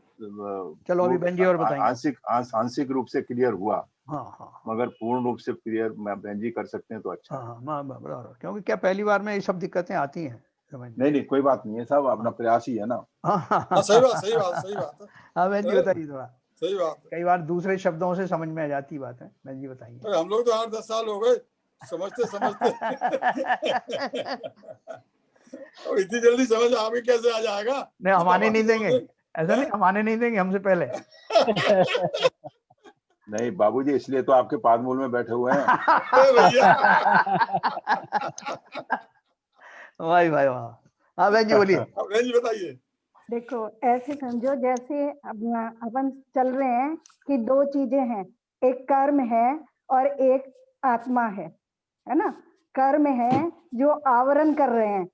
चलो अभी बहन जी और बताएंगे। आंशिक रूप से क्लियर हुआ, हाँ, मगर पूर्ण रूप से क्लियर बहन जी कर सकते हैं तो अच्छा। हाँ, क्योंकि क्या पहली बार में ये सब दिक्कतें आती हैं। नहीं, कोई बात नहीं है, सब अपना प्रयास ही है ना। सही बात। हाँ बहन जी बताइए थोड़ा। सही बात, कई बार दूसरे शब्दों से समझ में आ जाती बात है। बहन जी बताइए। हम लोग तो 8-10 साल हो गए समझते और इतनी जल्दी समझ आगे कैसे आ जाएगा? नहीं, हम आने नहीं देंगे, ऐसा नहीं, हम आने नहीं देंगे हमसे पहले। नहीं बाबूजी, इसलिए तो आपके पादमूल में बैठे हुए हैं। भाई वाह। हाँ बहन जी बोलिए। बहन जी बताइए। देखो ऐसे समझो जैसे अपन चल रहे हैं कि दो चीजें हैं, एक कर्म है और एक आत्मा है ना। कर्म है जो आवरण कर रहे हैं,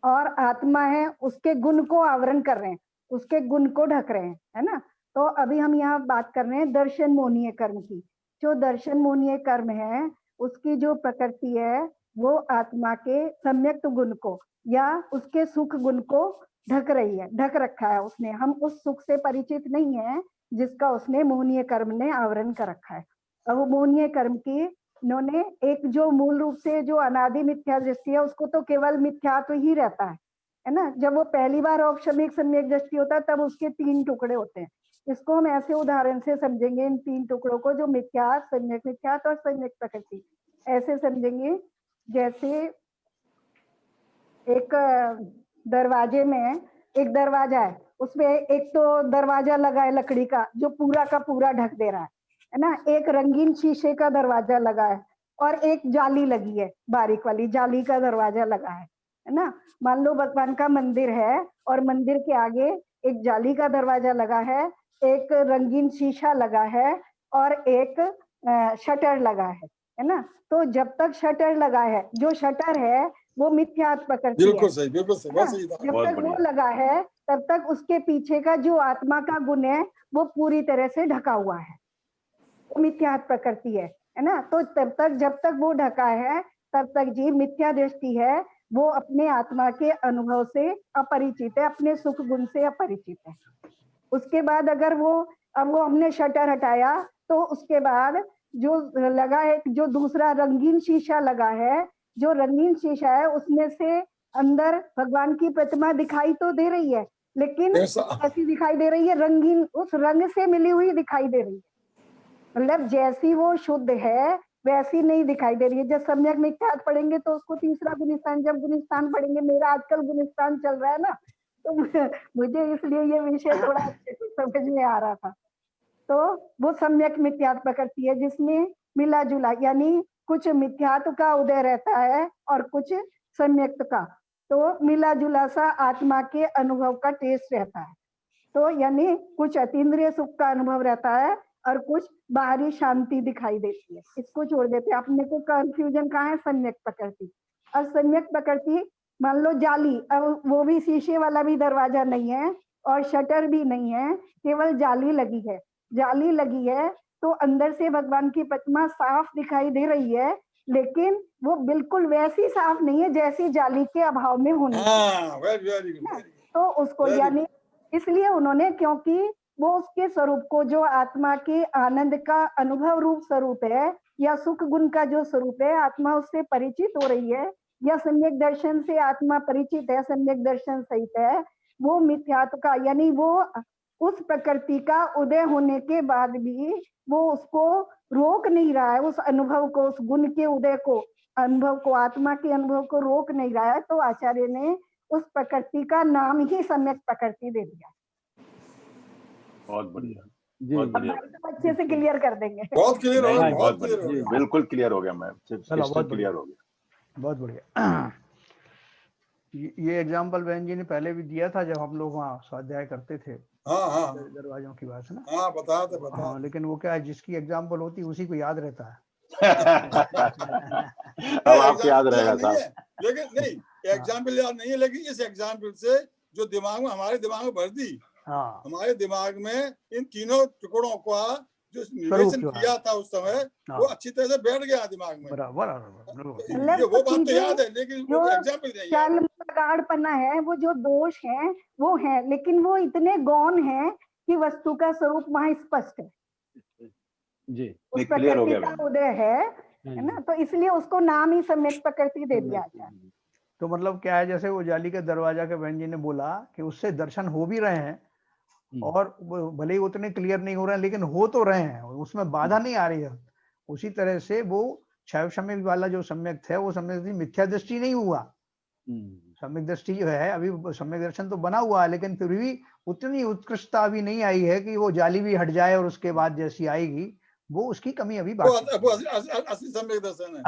और आत्मा है उसके गुण को आवरण कर रहे हैं, उसके गुण को ढक रहे हैं, है ना। तो अभी हम यहाँ बात कर रहे हैं दर्शन मोहनीय कर्म की। जो दर्शन मोहनीय कर्म है उसकी जो प्रकृति है वो आत्मा के सम्यक्त गुण को या उसके सुख गुण को ढक रही है, ढक रखा है उसने। हम उस सुख से परिचित नहीं है जिसका उसने मोहनीय कर्म ने आवरण कर रखा है। अब मोहनीय कर्म की इन्होंने एक जो मूल रूप से जो अनादि मिथ्या दृष्टि है उसको तो केवल मिथ्यात्व ही रहता है ना। जब वो पहली बार औपशमिक सम्यक दृष्टि होता है तब उसके 3 टुकड़े होते हैं। इसको हम ऐसे उदाहरण से समझेंगे, इन 3 टुकड़ों को, जो मिथ्यात, सम्यक मिथ्यात और सम्यक प्रकृति, ऐसे समझेंगे जैसे एक दरवाजे में एक दरवाजा है उसमें एक तो दरवाजा लगा है लकड़ी का जो पूरा का पूरा ढक दे रहा है ना, एक रंगीन शीशे का दरवाजा लगा है और एक जाली लगी है, बारीक वाली जाली का दरवाजा लगा है ना। मान लो भगवान का मंदिर है और मंदिर के आगे एक जाली का दरवाजा लगा है, एक रंगीन शीशा लगा है और एक शटर लगा है ना। तो जब तक शटर लगा है, जो शटर है वो मिथ्यात्व प्रकृति है। बिल्कुल सही, बिल्कुल सही, बहुत सही था। जब तक वो लगा है तब तक उसके पीछे का जो आत्मा का गुण है वो पूरी तरह से ढका हुआ है, वो मिथ्यात्व प्रकृति है ना। तो तब तक जब तक वो ढका है तब तक जी मिथ्या दृष्टि है, वो अपने आत्मा के अनुभव से अपरिचित है, अपने सुख गुण से अपरिचित है। उसके बाद अगर वो अब वो हमने शटर हटाया तो उसके बाद जो लगा है, जो दूसरा रंगीन शीशा लगा है, जो रंगीन शीशा है उसमें से अंदर भगवान की प्रतिमा दिखाई तो दे रही है, लेकिन ऐसी दिखाई दे रही है, रंगीन उस रंग से मिली हुई दिखाई दे रही है, मतलब जैसी वो शुद्ध है वैसी नहीं दिखाई दे रही है। जब सम्यक मिथ्यात्व पढ़ेंगे तो उसको तीसरा गुणस्थान, जब गुणस्थान पढ़ेंगे, मेरा आजकल गुणस्थान चल रहा है ना, तो मुझे इसलिए ये विषय थोड़ा अच्छे से समझ में आ रहा था। तो वो सम्यक मिथ्यात्व प्रकृति है जिसमें मिला जुला, यानी कुछ मिथ्यात्व का उदय रहता है और कुछ सम्यक्त का, तो मिला जुला सा आत्मा के अनुभव का टेस्ट रहता है। तो यानी कुछ अतीन्द्रिय सुख का अनुभव रहता है और कुछ बाहरी शांति दिखाई देती है, इसको छोड़ देते हैं। अपने को कंफ्यूजन कहाँ है, सम्यक प्रकृति। और सम्यक प्रकृति मान लो जाली, अब वो भी शीशे वाला भी दरवाजा नहीं है और शटर भी नहीं है, केवल जाली लगी है। जाली लगी है तो अंदर से भगवान की प्रतिमा साफ दिखाई दे रही है, लेकिन वो बिल्कुल वैसी साफ नहीं है जैसी जाली के अभाव में होनी है। तो उसको यानी इसलिए उन्होंने, क्योंकि वो उसके स्वरूप को, जो आत्मा के आनंद का अनुभव रूप स्वरूप है या सुख गुण का जो स्वरूप है, आत्मा उससे परिचित हो रही है या सम्यक दर्शन से आत्मा परिचित है, सम्यक दर्शन सहित है, वो मिथ्यात्व का, यानी वो उस प्रकृति का उदय होने के बाद भी वो उसको रोक नहीं रहा है, उस अनुभव को, उस गुण के उदय को, अनुभव को, आत्मा के अनुभव को रोक नहीं रहा है। तो आचार्य ने उस प्रकृति का नाम ही सम्यक प्रकृति दे दिया। बहुत बढ़िया, बहुत बढ़िया, अच्छे से क्लियर कर देंगे। बहुत क्लियर हो गया, बहुत बढ़िया, बिल्कुल क्लियर हो गया मैम, क्लियर हो गया, बहुत बढ़िया। ये एग्जाम्पल बहन जी ने पहले भी दिया था जब हम लोग वहाँ स्वाध्याय करते थे। हाँ, दरवाजों की बात है ना। हाँ, बता। हाँ, लेकिन वो क्या है, जिसकी एग्जाम्पल होती है उसी को याद रहता है। अब आपको याद रहेगा साहब। लेकिन नहीं, एग्जाम्पल याद नहीं है, लेकिन इस एग्जाम्पल से जो दिमाग में, हमारे दिमाग में भर दी, हमारे दिमाग में इन तीनों टुकड़ों का जो निवेशन किया था उस समय, वो अच्छी तरह से बैठ गया दिमाग में। बराबर। ये वो बात तो याद है, लेकिन वो एग्जाम्पल नहीं याद। गाढ़पना है, वो जो दोष है वो है, लेकिन वो इतने गौण है कि वस्तु का स्वरूप वहां स्पष्ट है जी, उस प्रकृति का उदय है ना। तो इसलिए उसको नाम ही सम्यक प्रकृति दे दिया जाए। तो मतलब क्या है, जैसे वो जाली के दरवाजा के बहन जी ने बोला कि उससे दर्शन हो भी रहे हैं और भले ही उतने क्लियर नहीं हो रहे हैं, लेकिन हो तो रहे हैं, उसमें बाधा नहीं आ रही है। उसी तरह से वो क्षय सम्यक वाला जो सम्यक है, वो सम्यक मिथ्या दृष्टि नहीं हुआ। सम्यक दृष्टि जो है, अभी सम्यक दर्शन तो बना हुआ है, लेकिन फिर भी उतनी उत्कृष्टता अभी नहीं आई है कि वो जाली भी हट जाए और उसके बाद जैसी आएगी, वो उसकी कमी अभी बाकी। असली सम्यक दर्शन है।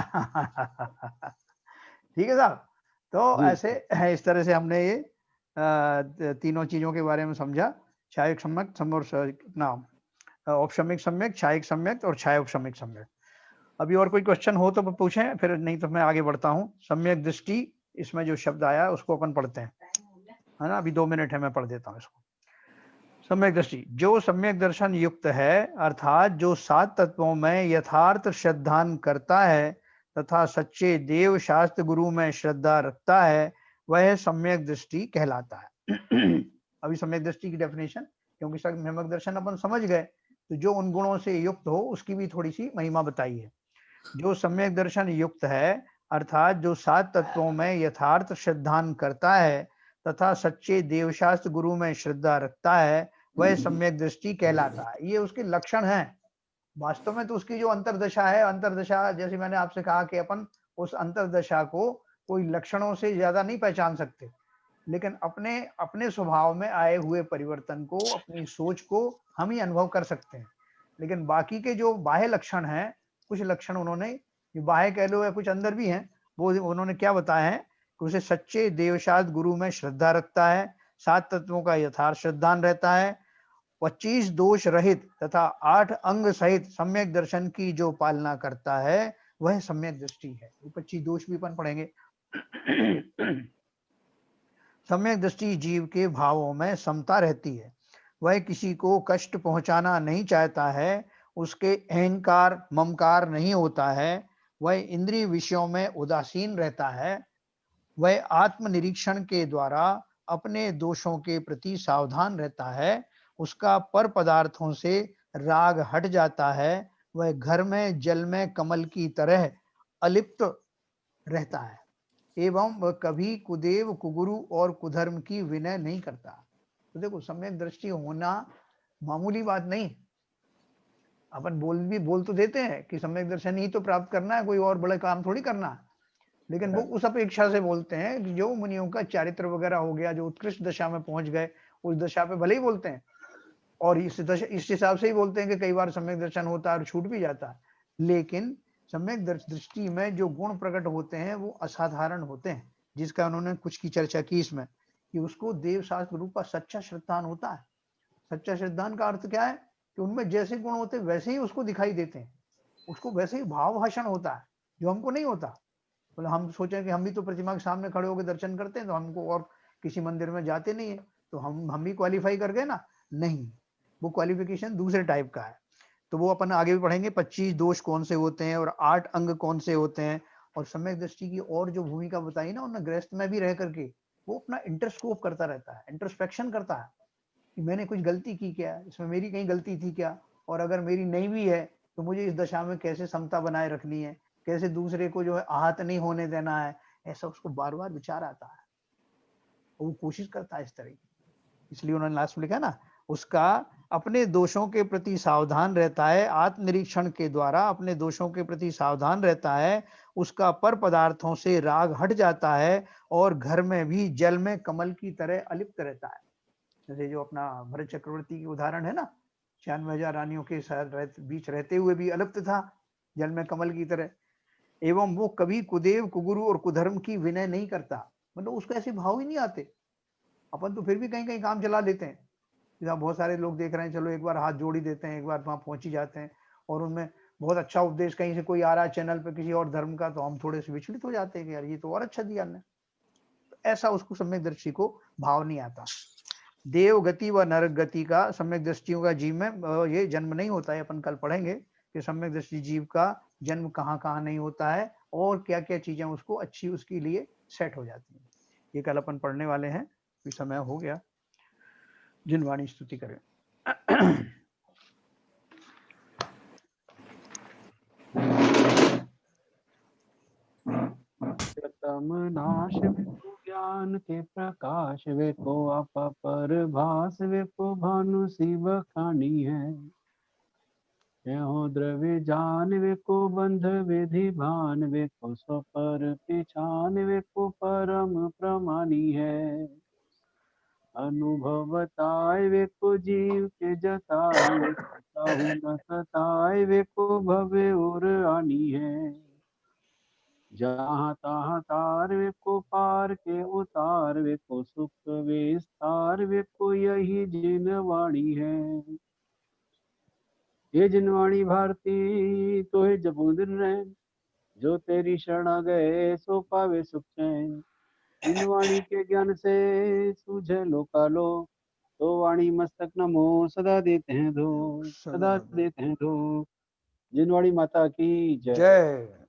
ठीक है साहब। तो ऐसे इस तरह से हमने ये तीनों चीजों के बारे में समझा, क्षायक सम्यक, औपशमिक सम्यक, क्षायक सम्यक और क्षायोपशमिक सम्यक। अभी और कोई क्वेश्चन हो तो पूछें, फिर नहीं तो मैं आगे बढ़ता हूँ। सम्यक दृष्टि, इसमें जो शब्द आया उसको अपन पढ़ते हैं, है ना। अभी 2 मिनट है, मैं पढ़ देता हूँ इसको। सम्यक दृष्टि, जो सम्यक दर्शन युक्त है, अर्थात जो 7 तत्वों में यथार्थ श्रद्धान करता है तथा सच्चे देव शास्त्र गुरु में श्रद्धा रखता है, वह सम्यक दृष्टि कहलाता है। अभी सम्यक दृष्टि की डेफिनेशन, क्योंकि सम्यक दर्शन अपन समझ गए, तो जो उन गुणों से युक्त हो उसकी भी थोड़ी सी महिमा बताई है। जो सम्यक दर्शन युक्त है, अर्थात जो 7 तत्वों में यथार्थ श्रद्धान करता है तथा सच्चे देवशास्त्र गुरु में श्रद्धा रखता है, वह सम्यक दृष्टि कहलाता है। ये उसके लक्षण हैं। वास्तव में तो उसकी जो अंतर्दशा है, अंतर्दशा जैसे मैंने आपसे कहा कि अपन उस अंतर्दशा को कोई लक्षणों से ज्यादा नहीं पहचान सकते, लेकिन अपने अपने स्वभाव में आए हुए परिवर्तन को, अपनी सोच को हम ही अनुभव कर सकते हैं। लेकिन बाकी के जो बाह्य लक्षण हैं, कुछ लक्षण उन्होंने, जो बाह्य कह लो या कुछ अंदर भी हैं, वो उन्होंने क्या बताया है कि उसे सच्चे देवशाद गुरु में श्रद्धा रखता है, 7 तत्वों का यथार्थ श्रद्धान रहता है, 25 दोष रहित तथा 8 अंग सहित सम्यक दर्शन की जो पालना करता है, वह सम्यक दृष्टि है। 25 दोष भी अपन पढ़ेंगे। सम्यक दृष्टि जीव के भावों में समता रहती है, वह किसी को कष्ट पहुंचाना नहीं चाहता है, उसके अहंकार ममकार नहीं होता है, वह इंद्रिय विषयों में उदासीन रहता है, वह आत्मनिरीक्षण के द्वारा अपने दोषों के प्रति सावधान रहता है, उसका पर पदार्थों से राग हट जाता है, वह घर में जल में कमल की तरह अलिप्त रहता है, एवं वह कभी कुदेव कुगुरु और कुधर्म की विनय नहीं करता। तो देखो, सम्यक दृष्टि होना मामूली बात नहीं। अपन बोल तो देते हैं कि सम्यक दर्शन ही तो प्राप्त करना है, कोई और बड़ा काम थोड़ी करना है, लेकिन वो उस अपेक्षा से बोलते हैं कि जो मुनियों का चारित्र वगैरह हो गया, जो उत्कृष्ट दशा में पहुंच गए, उस दशा पे भले ही बोलते हैं, और इस हिसाब से ही बोलते हैं कि कई बार सम्यक दर्शन होता है और छूट भी जाता है, लेकिन सम्यक दृष्टि में जो गुण प्रकट होते हैं वो असाधारण होते हैं, जिसका उन्होंने कुछ की चर्चा की इसमें, कि उसको देव शास्त्र रूप का सच्चा श्रद्धान होता है। सच्चा श्रद्धान का अर्थ क्या है कि उनमें जैसे गुण होते वैसे ही उसको दिखाई देते हैं, उसको वैसे ही भाव भाषण होता है, जो हमको नहीं होता। बोले हम सोचें कि हम भी तो प्रतिमा के सामने खड़े होकर दर्शन करते हैं, तो हमको और किसी मंदिर में जाते नहीं है, तो हम भी क्वालिफाई कर गए ना? नहीं, वो क्वालिफिकेशन दूसरे टाइप का है। तो वो अपन आगे भी पढ़ेंगे, 25 दोष कौन से होते हैं और 8 अंग कौन से होते हैं, और सम्यक दृष्टि की और जो भूमिका बताई ना उन्होंने, गृहस्थ में भी रह करके वो अपना इंटरस्कोप करता रहता है, इंट्रोस्पेक्शन करता है कि मैंने कुछ गलती की क्या, इसमें मेरी कहीं गलती थी क्या, और अगर मेरी नहीं भी है तो मुझे इस दशा में कैसे समता बनाए रखनी है, कैसे दूसरे को जो है आहत नहीं होने देना है, ऐसा उसको बार बार विचार आता है, वो कोशिश करता है इस तरह की। इसलिए उन्होंने लास्ट में लिखा ना, उसका अपने दोषों के प्रति सावधान रहता है, आत्मनिरीक्षण के द्वारा अपने दोषों के प्रति सावधान रहता है, उसका पर पदार्थों से राग हट जाता है, और घर में भी जल में कमल की तरह अलिप्त रहता है। जैसे जो अपना भरत चक्रवर्ती की उदाहरण है ना, 96,000 रानियों के बीच रहते हुए भी अलिप्त था, जल में कमल की तरह। एवं वो कभी कुदेव कुगुरु और कुधर्म की विनय नहीं करता, मतलब उसको ऐसे भाव ही नहीं आते। अपन तो फिर भी कहीं कहीं काम चला लेते हैं, जहाँ बहुत सारे लोग देख रहे हैं, चलो एक बार हाथ जोड़ ही देते हैं, एक बार वहां पहुंच ही जाते हैं, और उनमें बहुत अच्छा उपदेश कहीं से कोई आ रहा है चैनल पे किसी और धर्म का, तो हम थोड़े से विचलित हो जाते हैं कि यार ये तो और अच्छा दिया ने। तो ऐसा उसको सम्यक दृष्टि को भाव नहीं आता। देव गति व नरक गति का सम्यक दृष्टियों का जीव में ये जन्म नहीं होता है। अपन कल पढ़ेंगे कि सम्यक दृष्टि जीव का जन्म कहाँ कहाँ नहीं होता है, और क्या क्या चीजें उसको अच्छी उसके लिए सेट हो जाती है। ये कल अपन पढ़ने वाले हैं। समय हो गया, जिन वाणी स्तुति करें। प्रथम नाश विको ज्ञान के प्रकाश विको अपर भास विको भानु शिव खानी है, यहो द्रव्य जान विको बंध विधि भान विको स्वपर पिछान विको परम प्रमाणी है, अनुभव बताए विको जीव के जताए विको न सताए विको भवे और आनी है, जहाँ तहाँ तार विको पार के उतार विको सुख विस्तार विको यही जिन वाणी है, ये जिनवाणी भारती तो है जपू दिन रहे, जो तेरी शरण गए सो पावे सुख चैन, जिनवाणी के ज्ञान से सूझे लोकालो, तो वाणी मस्तक नमो सदा देते हैं धो, सदा देते हैं धो। जिनवाणी माता की जय।